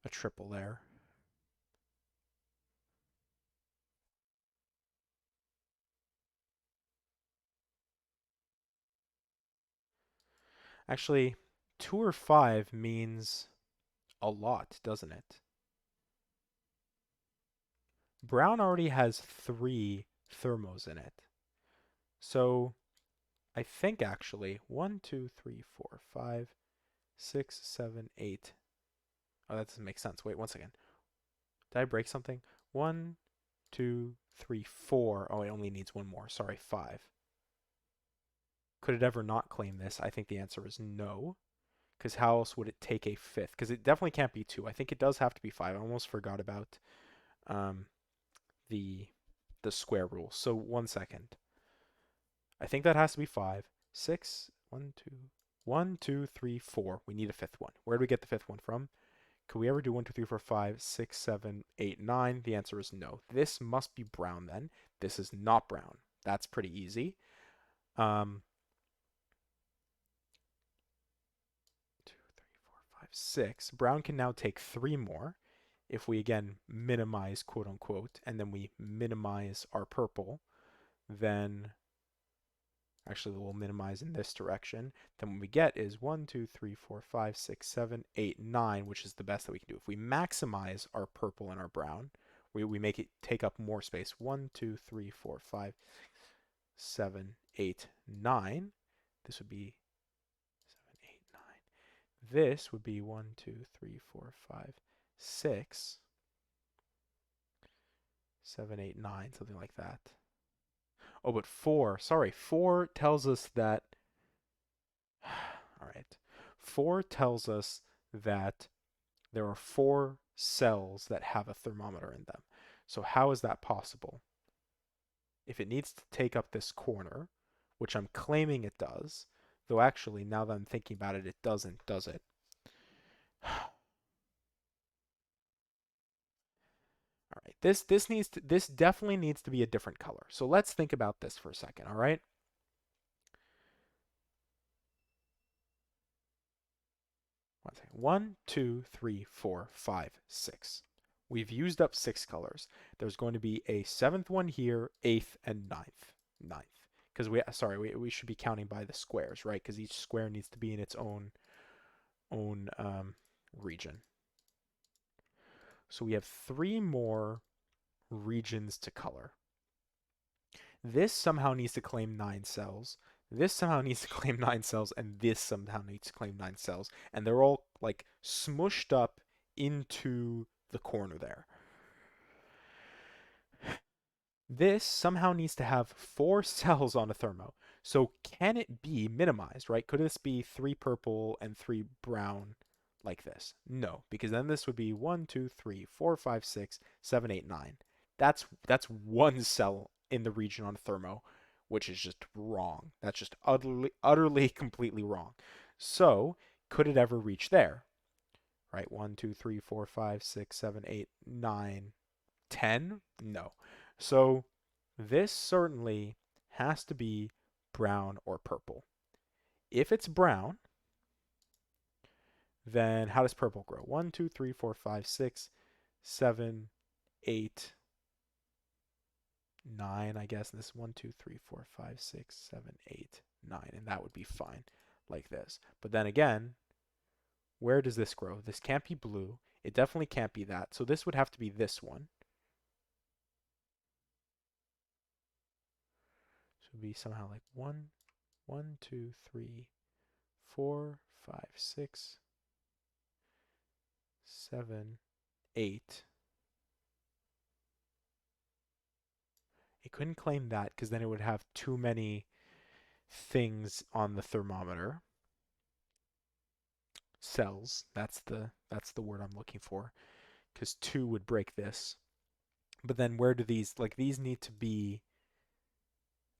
a triple there. Actually, 2 or 5 means a lot, doesn't it? Brown already has 3 thermos in it. So I think actually 1, 2, 3, 4, 5, 6, 7, 8. Oh, that doesn't make sense. Wait 1 second. Did I break something? 1, 2, 3, 4. Oh, it only needs one more. Sorry, 5. Could it ever not claim this? I think the answer is no. Because how else would it take a fifth? Because it definitely can't be 2. I think it does have to be 5. I almost forgot about um, the square rule. So 1 second. I think that has to be 5. 6. 1, 2. 1, 2, 3, 4. We need a fifth one. Where do we get the fifth one from? Could we ever do 1, 2, 3, 4, 5, 6, 7, 8, 9? The answer is no. This must be brown then. This is not brown. That's pretty easy. 2, 3, 4, 5, 6. Brown can now take 3 more. If we again minimize quote unquote, and then we minimize our purple, then actually we'll minimize in this direction. Then what we get is 1, 2, 3, 4, 5, 6, 7, 8, 9, which is the best that we can do. If we maximize our purple and our brown, we make it take up more space. 1, 2, 3, 4, 5, 7, 8, 9. This would be 7, 8, 9. This would be 1, 2, 3, 4, 5, 6, 7, 8, 9, something like that. Oh, but 4, sorry, 4 tells us that, all right, 4 tells us that there are 4 cells that have a thermometer in them. So how is that possible? If it needs to take up this corner, which I'm claiming it does, though actually now that I'm thinking about it, it doesn't, does it? All right, this definitely needs to be a different color. So let's think about this for a second, all right? One second. 1, 2, 3, 4, 5, 6. We've used up 6 colors. There's going to be a 7th one here, 8th, and 9th. 9th. Because we should be counting by the squares, right? Because each square needs to be in its own region. So we have 3 more regions to color. This somehow needs to claim 9 cells. This somehow needs to claim 9 cells, and this somehow needs to claim 9 cells. And they're all like smushed up into the corner there. This somehow needs to have 4 cells on a thermo. So can it be minimized, right? Could this be 3 purple and 3 brown like this? No, because then this would be 1, 2, 3, 4, 5, 6, 7, 8, 9. That's one cell in the region on thermo, which is just wrong. That's just utterly, completely wrong. So could it ever reach there? Right? 1, 2, 3, 4, 5, 6, 7, 8, 9, 10? No. So this certainly has to be brown or purple. If it's brown, then how does purple grow? 1, 2, 3, 4, 5, 6, 7, 8, 9, I guess. And this is 1, 2, 3, 4, 5, 6, 7, 8, 9. And that would be fine like this. But then again, where does this grow? This can't be blue. It definitely can't be that. So this would have to be this one. So it would be somehow like 1, 1, 2, 3, 4, 5, 6, 7, 8. It couldn't claim that because then it would have too many things on the thermometer. Cells. That's the word I'm looking for. Because 2 would break this. But then where do these need to be?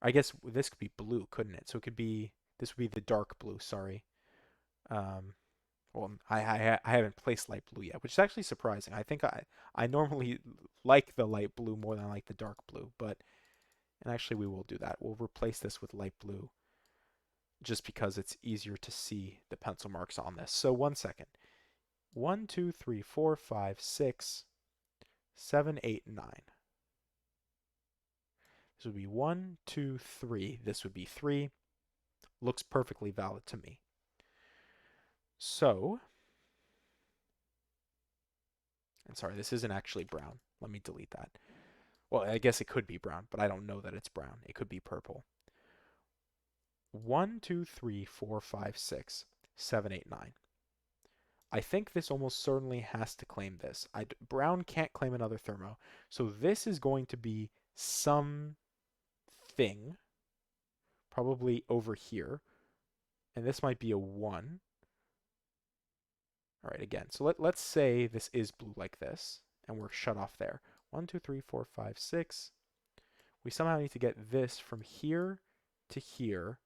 I guess this could be blue, couldn't it? So it could be, this would be the dark blue, sorry. Um, well, I haven't placed light blue yet, which is actually surprising. I think I normally like the light blue more than I like the dark blue, but and actually we will do that. We'll replace this with light blue just because it's easier to see the pencil marks on this. So 1 second. 1, 2, 3, 4, 5, 6, 7, 8, 9. This would be 1, 2, 3. This would be 3. Looks perfectly valid to me. So, and sorry, this isn't actually brown. Let me delete that. Well, I guess it could be brown, but I don't know that it's brown. It could be purple. 1, 2, 3, 4, 5, 6, 7, 8, 9. I think this almost certainly has to claim this. Brown can't claim another thermo. So this is going to be something, probably over here. And this might be a 1. All right, again. So let's say this is blue like this, and we're shut off there. 1, 2, 3, 4, 5, 6. We somehow need to get this from here to here.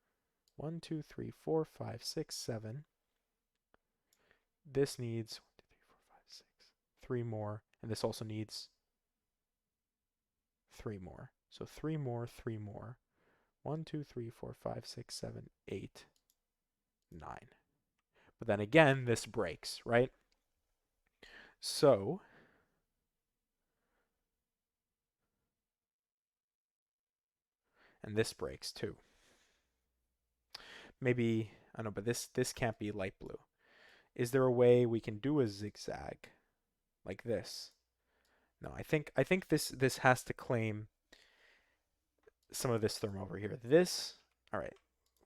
1, 2, 3, 4, 5, 6, 7. This needs 1, 2, 3, 4, 5, 6. 3 more, and this also needs 3 more. So 3 more, 3 more. 1, 2, 3, 4, 5, 6, 7, 8, 9. But then again, this breaks, right? So, and this breaks too. Maybe, I don't know, but this can't be light blue. Is there a way we can do a zigzag like this? No, I think this has to claim some of this therm over here. This, all right,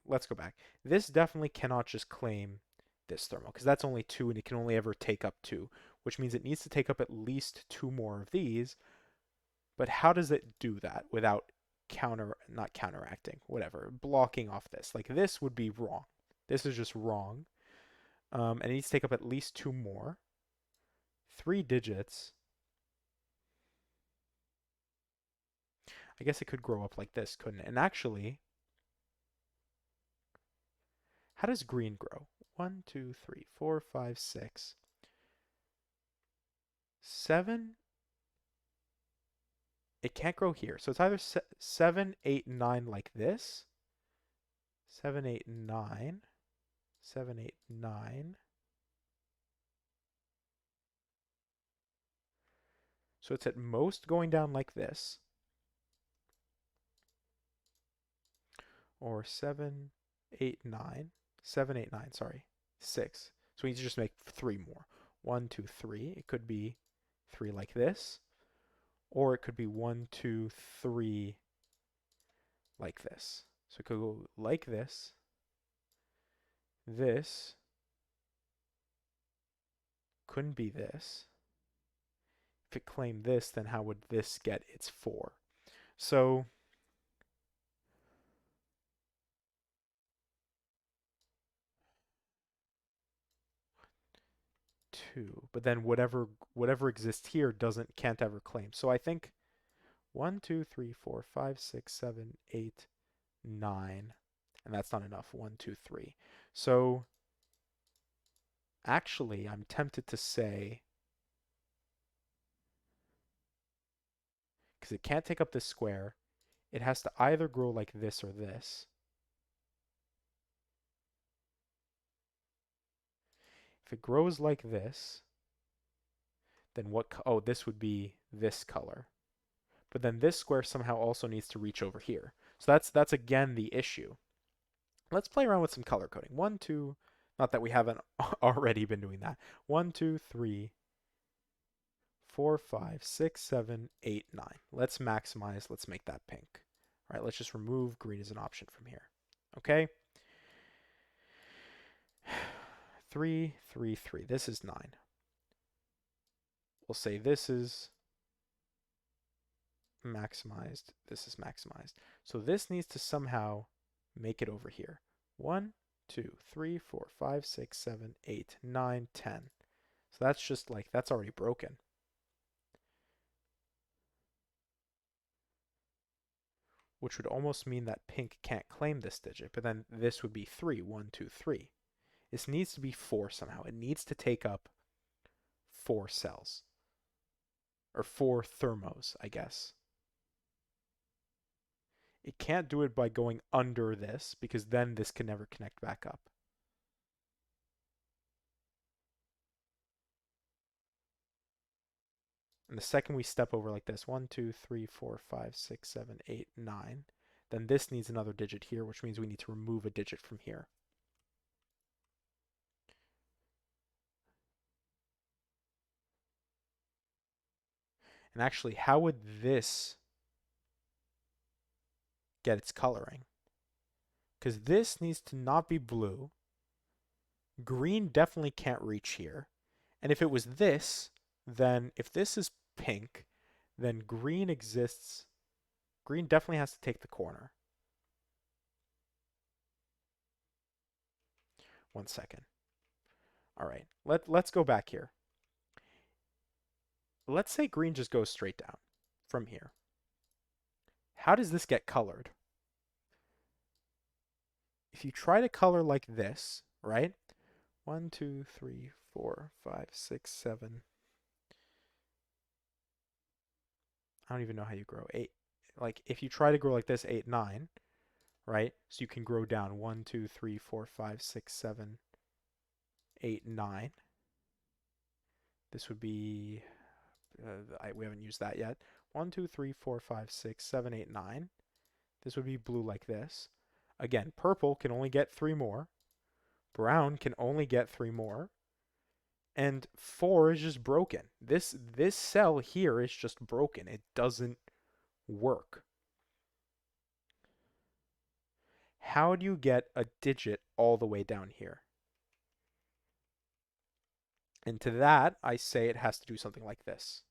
let's go back. This definitely cannot just claim this thermal because that's only 2 and it can only ever take up 2, which means it needs to take up at least 2 more of these. But how does it do that without not counteracting, whatever, blocking off this? Like this would be wrong. This is just wrong. And it needs to take up at least 2 more. 3 digits. I guess it could grow up like this, couldn't it? And actually, how does green grow? 1, 2, 3, 4, 5, 6, 7. It can't grow here. So it's either 7, 8, 9 like this. 7, 8, 9. 7, 8, 9. So it's at most going down like this. Or 7, 8, 9. 7, 8, 9, sorry. 6. So we need to just make 3 more. 1, 2, 3. It could be 3 like this. Or it could be 1, 2, 3 like this. So it could go like this. This couldn't be this. If it claimed this, then how would this get its 4? So 2, but then whatever exists here can't ever claim. So I think 1, 2, 3, 4, 5, 6, 7, 8, 9, and that's not enough. 1, 2, 3. So actually, I'm tempted to say, because it can't take up this square, it has to either grow like this or this. If it grows like this, then what? Oh, this would be this color. But then this square somehow also needs to reach over here. So that's again the issue. Let's play around with some color coding. 1, 2, not that we haven't already been doing that. 1, 2, 3, 4, 5, 6, 7, 8, 9. Let's maximize. Let's make that pink. All right, let's just remove green as an option from here. Okay. 3, 3, 3. This is 9. We'll say this is maximized. This is maximized. So this needs to somehow make it over here. 1, 2, 3, 4, 5, 6, 7, 8, 9, 10. So that's just like, that's already broken. Which would almost mean that pink can't claim this digit, but then this would be 3, 1, 2, 3. This needs to be 4 somehow. It needs to take up 4 cells. Or 4 thermos, I guess. It can't do it by going under this, because then this can never connect back up. And the second we step over like this, 1, 2, 3, 4, 5, 6, 7, 8, 9, then this needs another digit here, which means we need to remove a digit from here. And actually, how would this get its coloring? Because this needs to not be blue. Green definitely can't reach here. And if it was this, then if this is pink, then green exists. Green definitely has to take the corner. 1 second. All right, let's go back here. Let's say green just goes straight down from here. How does this get colored? If you try to color like this, right? 1, 2, 3, 4, 5, 6, 7. I don't even know how you grow 8. Like if you try to grow like this, 8, 9, right? So you can grow down 1, 2, 3, 4, 5, 6, 7, 8, 9. This would be, we haven't used that yet. 1, 2, 3, 4, 5, 6, 7, 8, 9. This would be blue like this. Again, purple can only get 3 more. Brown can only get 3 more. And 4 is just broken. This cell here is just broken. It doesn't work. How do you get a digit all the way down here? And to that, I say it has to do something like this.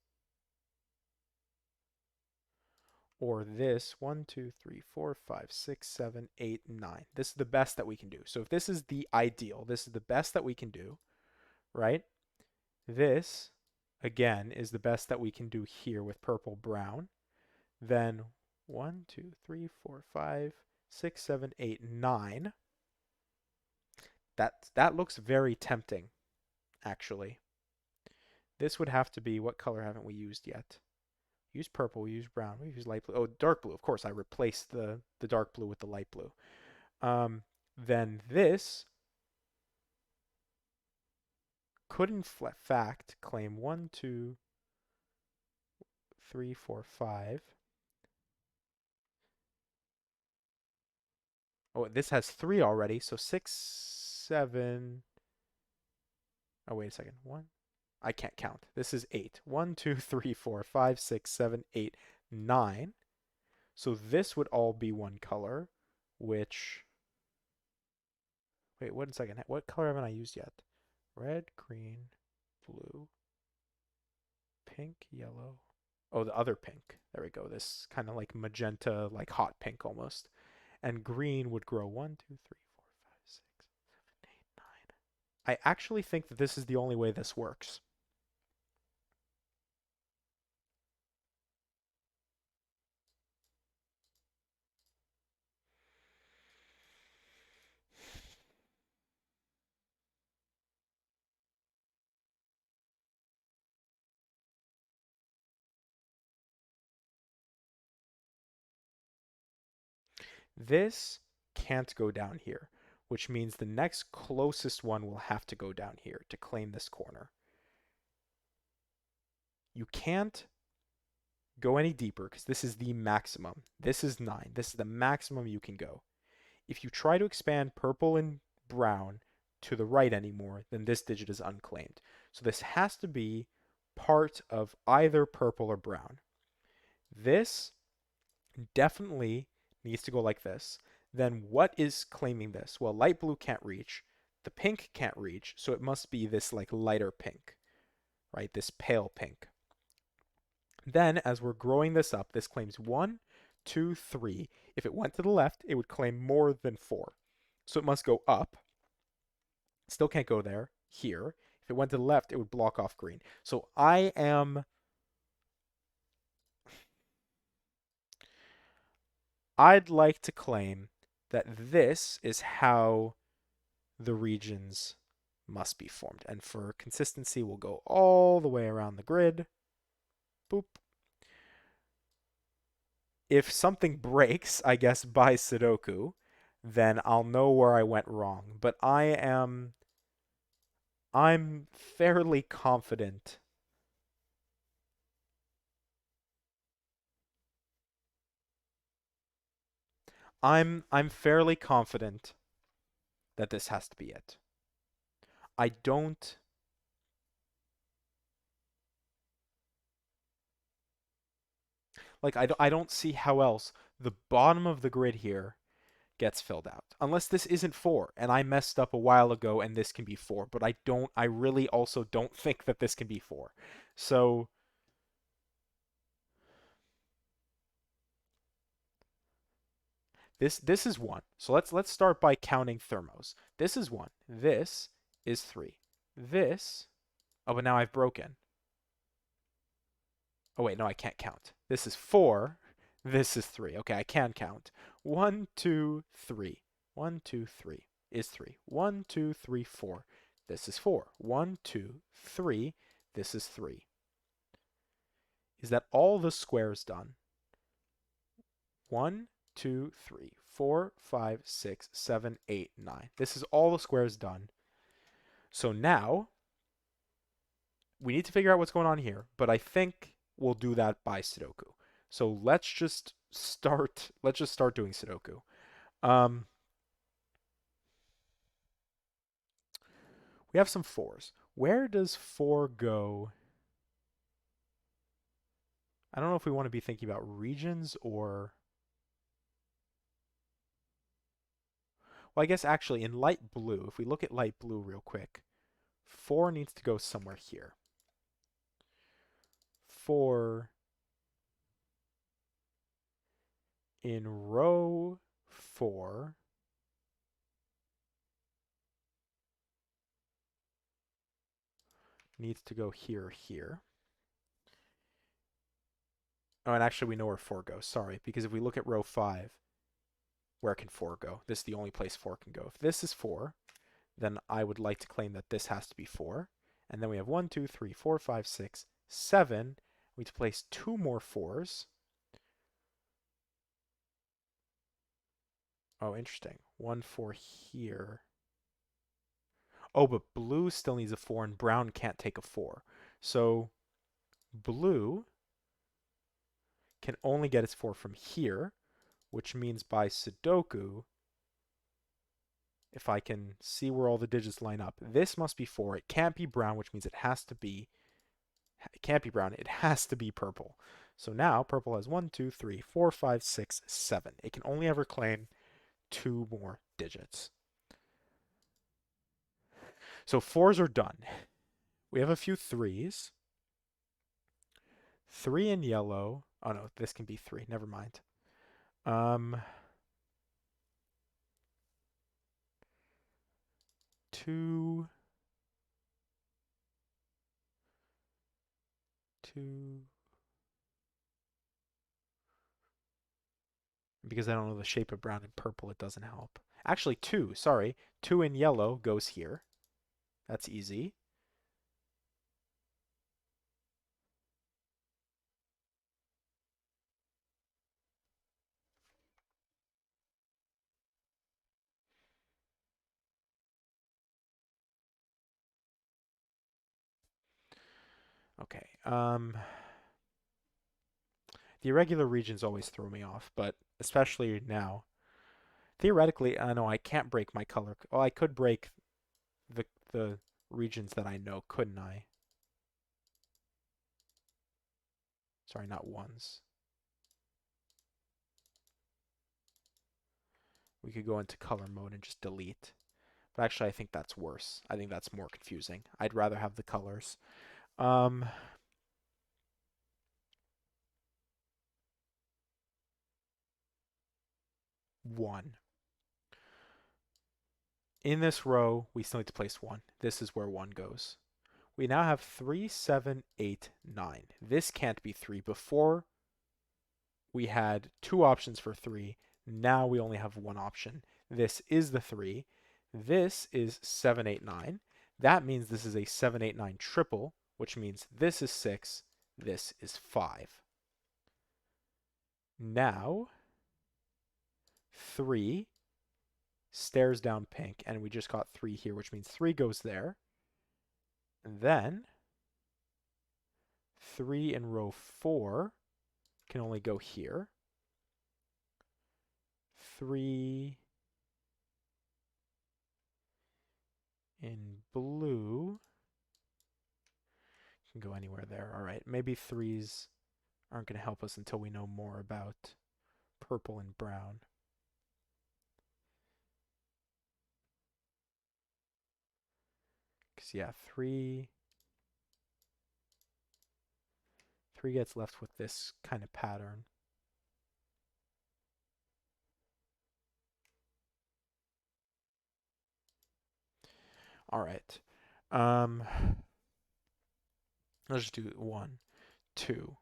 Or this, 1, 2, 3, 4, 5, 6, 7, 8, 9. This is the best that we can do. So if this is the ideal, this is the best that we can do, right? This, again, is the best that we can do here with purple, brown. Then 1, 2, 3, 4, 5, 6, 7, 8, 9. That looks very tempting, actually. This would have to be, what color haven't we used yet? We used purple, we used brown, we used light blue. Oh, dark blue. Of course, I replaced the dark blue with the light blue. Then this could in fact claim 1, 2, 3, 4, 5. Oh, this has 3 already, so 6, 7. Oh, wait a second. 1. I can't count. This is 8. 1, 2, 3, 4, 5, 6, 7, 8, 9. So this would all be one color, which... Wait, 1 second. What color haven't I used yet? Red, green, blue, pink, yellow. Oh, the other pink. There we go. This kind of like magenta, like hot pink almost. And green would grow 1, 2, 3, 4, 5, 6, 7, 8, 9. I actually think that this is the only way this works. This can't go down here, which means the next closest one will have to go down here to claim this corner. You can't go any deeper because this is the maximum. This is 9. This is the maximum you can go. If you try to expand purple and brown to the right anymore, then this digit is unclaimed. So this has to be part of either purple or brown. This definitely needs to go like this. Then what is claiming this? Well, light blue can't reach. The pink can't reach, so it must be this like lighter pink, right? This pale pink. Then, as we're growing this up, this claims 1, 2, 3. If it went to the left, it would claim more than 4. So it must go up. Still can't go there. Here. If it went to the left, it would block off green. So I'd like to claim that this is how the regions must be formed. And for consistency, we'll go all the way around the grid. Boop. If something breaks, I guess, by Sudoku, then I'll know where I went wrong. But I'm fairly confident. I'm fairly confident that this has to be it. I don't I don't see how else the bottom of the grid here gets filled out. Unless this isn't 4 and I messed up a while ago and this can be 4, but I really also don't think that this can be 4. So this is 1. So let's start by counting thermos. This is 1. This is 3. This, oh, but now I've broken. Oh wait, no, I can't count. This is 4. This is 3. Okay, I can count. 1, 2, 3. 1, 2, 3 is 3. 1, 2, 3, 4. This is 4. 1, 2, 3. This is 3. Is that all the squares done? 1, 2, 3, 4, 5, 6, 7, 8, 9. This is all the squares done. So now we need to figure out what's going on here, but I think we'll do that by Sudoku. So let's just start doing Sudoku. Um, we have some 4s. Where does 4 go? I don't know if we want to be thinking about regions or... Well, I guess actually in light blue, if we look at light blue real quick, 4 needs to go somewhere here. 4 in row 4 needs to go here, here. Oh, and actually we know where 4 goes. Sorry, because if we look at row 5, where can 4 go? This is the only place 4 can go. If this is 4, then I would like to claim that this has to be 4. And then we have 1, 2, 3, 4, 5, 6, 7. We need to place 2 more 4s. Oh, interesting. 1 4 here. Oh, but blue still needs a 4 and brown can't take a 4. So blue can only get its 4 from here, which means by Sudoku, if I can see where all the digits line up, this must be 4. It can't be brown, which means it can't be brown. It has to be purple. So now purple has 1, 2, 3, 4, 5, 6, 7. It can only ever claim 2 more digits. So 4s are done. We have a few 3s. 3 in yellow. Oh no, this can be 3. Never mind. Two, two. Because I don't know the shape of brown and purple, it doesn't help. Actually, 2, sorry. 2 in yellow goes here. That's easy. Okay. The irregular regions always throw me off, but especially now. Theoretically, no, I can't break my color. Oh, I could break the regions that I know, couldn't I? Sorry, not ones. We could go into color mode and just delete. But actually, I think that's worse. I think that's more confusing. I'd rather have the colors. Um, 1. In this row, we still need to place 1. This is where 1 goes. We now have 3, 7, 8, 9. This can't be 3. Before, we had 2 options for 3. Now we only have 1 option. This is the 3. This is 789. That means this is a 789 triple, which means this is 6, this is 5. Now, 3 stares down pink, and we just got 3 here, which means 3 goes there. And then 3 in row 4 can only go here. 3 in blue can go anywhere there. All right, maybe 3s aren't going to help us until we know more about purple and brown. Because, yeah, 3 gets left with this kind of pattern. All right. Let's just do 1, 2.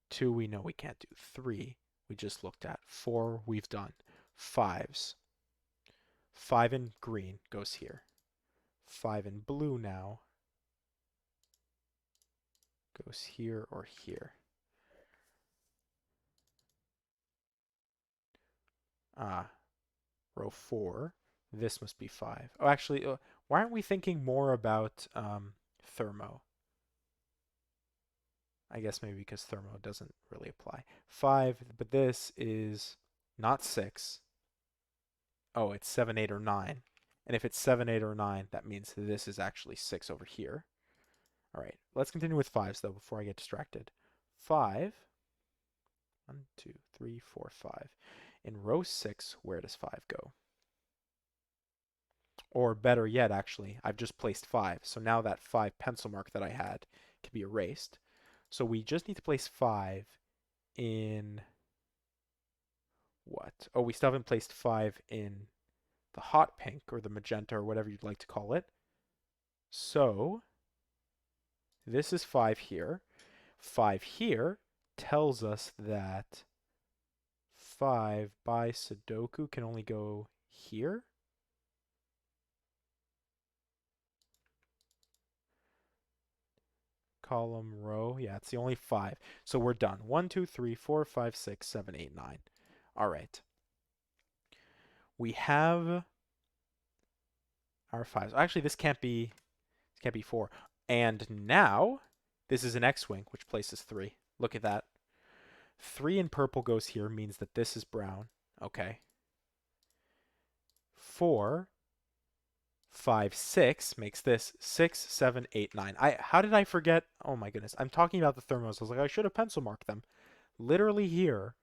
2 we know we can't do. 3 we just looked at. 4 we've done. 5s. 5 in green goes here. 5 in blue now goes here or here. Row 4. This must be 5. Oh, actually, why aren't we thinking more about thermo? I guess maybe because thermo doesn't really apply. 5, but this is not 6. Oh, it's 7, 8, or 9. And if it's 7, 8, or 9, that means this is actually 6 over here. All right, let's continue with 5s, though, before I get distracted. 5. 1, 2, 3, 4, 5. In row 6, where does 5 go? Or better yet, actually, I've just placed 5. So now that 5 pencil mark that I had can be erased. So we just need to place 5 in what? Oh, we still haven't placed 5 in the hot pink or the magenta or whatever you'd like to call it. So this is 5 here. 5 here tells us that 5 by Sudoku can only go here. Column, row. Yeah, it's the only 5. So we're done. 1, 2, 3, 4, 5, 6, 7, 8, 9. All right. We have our 5s. Actually, this can't be 4. And now this is an X-wing, which places 3. Look at that. 3 in purple goes here, means that this is brown. Okay. 4, 5, 6 makes this 6, 7, 8, 9. How did I forget? Oh my goodness. I'm talking about the thermos. I was like, I should have pencil marked them. Literally here,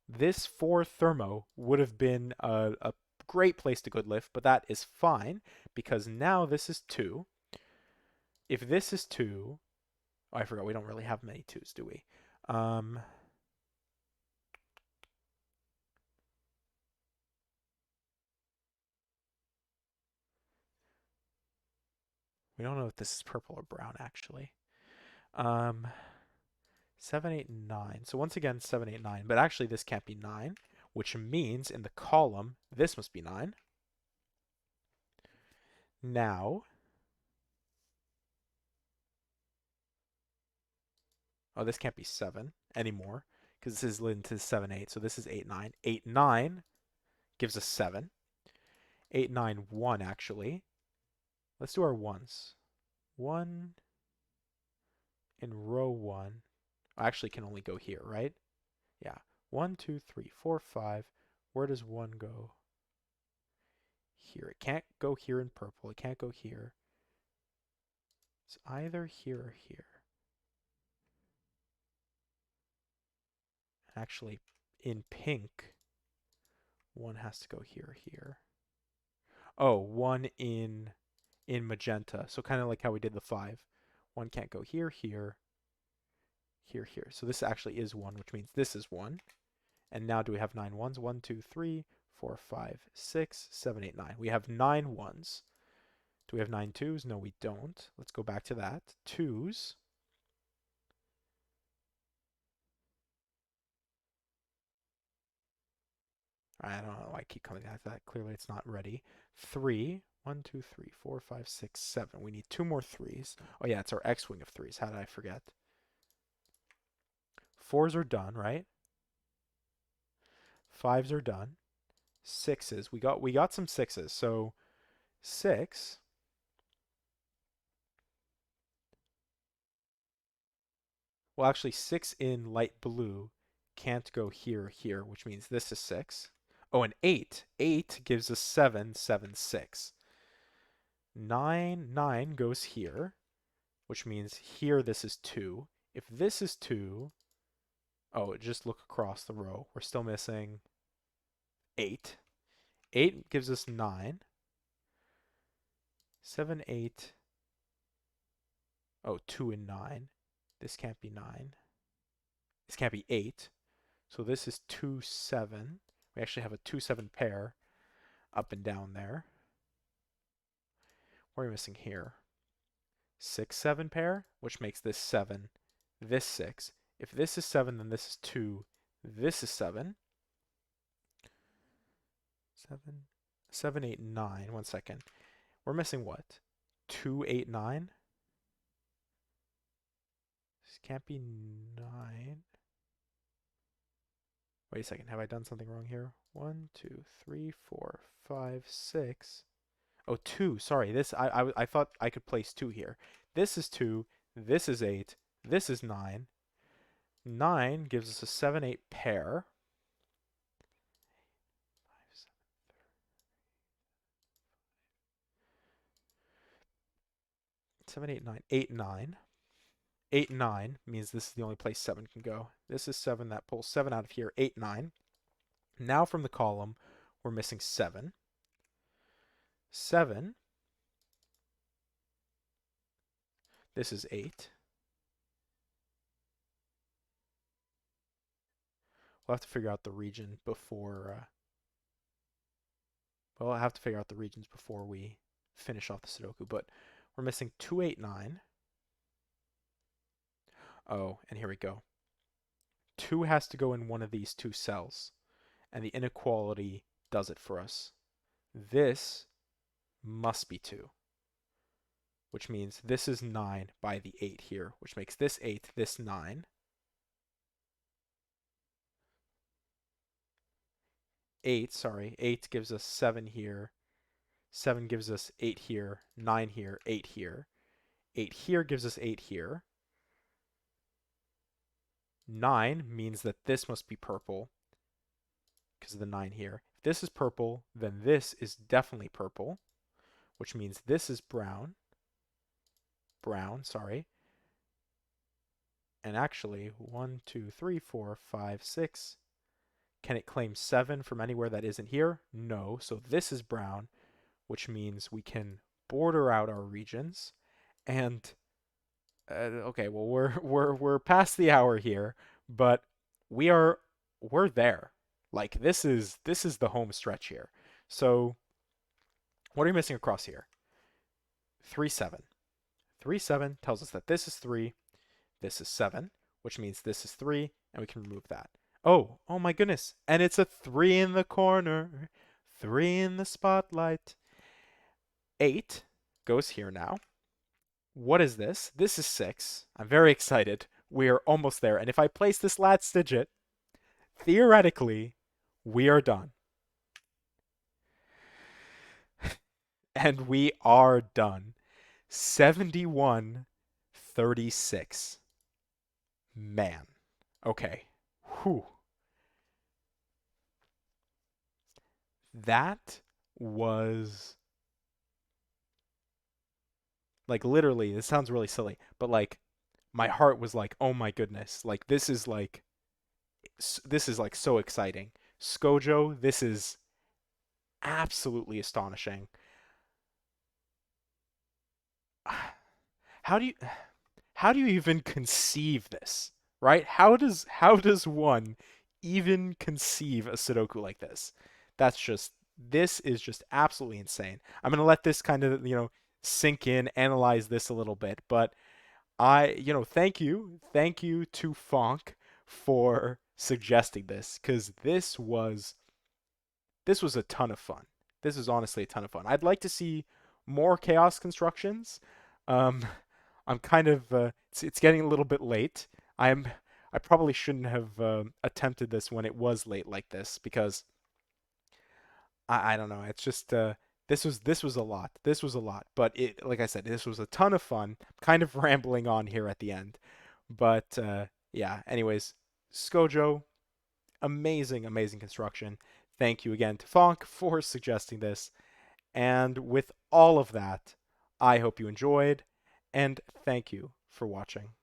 this 4 thermo would have been a great place to good lift, but that is fine because now this is 2. If this is 2, oh, I forgot we don't really have many 2s, do we? We don't know if this is purple or brown, actually. 7, 8, 9. So once again, 7, 8, 9. But actually, this can't be 9, which means in the column, this must be 9. Now, oh, this can't be 7 anymore because this is into 7, 8. So this is 8, 9. 8, 9 gives us 7. 8, 9, 1, actually. Let's do our 1s. 1 in row 1. Actually, can only go here, right? Yeah. 1, 2, 3, 4, 5. Where does 1 go? Here. It can't go here in purple. It can't go here. It's either here or here. Actually, in pink, 1 has to go here or here. Oh, 1 in magenta. So kind of like how we did the 5. 1 can't go here, here, here, here. So this actually is 1, which means this is 1. And now do we have 9 1s? 1, 2, 3, 4, 5, 6, 7, 8, 9. We have 9 1s. Do we have 9 2s? No, we don't. Let's go back to that. 2s. I don't know why I keep coming at that. Clearly it's not ready. 3. 1, 2, 3, 4, 5, 6, 7. We need two more threes. Oh yeah, it's our X-wing of threes. How did I forget? Fours are done, right? Fives are done. Sixes. We got some sixes. So 6. Well, actually 6 in light blue can't go here, here, which means this is 6. Oh, and 8. 8 gives us 7, 7, 6. 9, 9 goes here, which means here this is 2. If this is 2, oh, just look across the row. We're still missing 8. 8 gives us 9. 7, 8. Oh, 2 and 9. This can't be 9. This can't be 8. So this is 2, 7. We actually have a 2, 7 pair up and down there. What are we missing here? 6, 7 pair, which makes this 7, this 6. If this is 7, then this is 2, this is 7. 7, 7, 8, 9. 1 second. We're missing what? 2, 8, 9? This can't be 9. Wait a second. Have I done something wrong here? 1, 2, 3, 4, 5, 6. Oh, 2. Sorry. I thought I could place 2 here. This is 2. This is 8. This is 9. 9 gives us a 7, 8 pair. 7, 8, 9. 8, 9. 8, 9 means this is the only place 7 can go. This is 7. That pulls 7 out of here. 8, 9. Now from the column, we're missing 7. 7. This is 8. We'll have to figure out the region before... well, I'll have to figure out the regions before we finish off the Sudoku. But we're missing 2, 8, 9. Oh, and here we go. 2 has to go in one of these two cells. And the inequality does it for us. This must be 2. Which means this is 9 by the 8 here. Which makes this 8, this 9. 8, sorry. 8 gives us 7 here. 7 gives us 8 here. 9 here. 8 here. 8 here gives us 8 here. 9 means that this must be purple because of the 9 here. If this is purple, then this is definitely purple, which means this is brown. Brown, sorry. And actually, 1, 2, 3, 4, 5, 6. Can it claim 7 from anywhere that isn't here? No. So this is brown, which means we can border out our regions. And okay, well we're past the hour here, but we're there. Like this is the home stretch here. So what are you missing across here? 3, 7. 3, 7 tells us that this is 3, this is 7, which means this is 3, and we can remove that. Oh my goodness. And it's a 3 in the corner. 3 in the spotlight. 8 goes here now. What is this? This is 6. I'm very excited. We are almost there. And if I place this last digit, theoretically, we are done. And we are done. 71-36. Man. Okay. Whew. That was like literally, this sounds really silly, but like my heart was like, "Oh my goodness. Like this is like so exciting. Skojo, this is absolutely astonishing." How do you how do you even conceive this? Right? How does one even conceive a Sudoku like this? This is just absolutely insane. I'm gonna let this kind of, sink in, analyze this a little bit, but thank you to Fonk for suggesting this, because this was this was a ton of fun. This is honestly a ton of fun. I'd like to see more chaos constructions. Um, I'm kind of it's getting a little bit late. I probably shouldn't have attempted this when it was late like this because I don't know. It's just this was a lot. This was a lot. But it like I said, this was a ton of fun. Kind of rambling on here at the end. But yeah, anyways, Skojo, amazing, amazing construction. Thank you again to Fonk for suggesting this. And with all of that, I hope you enjoyed, and thank you for watching.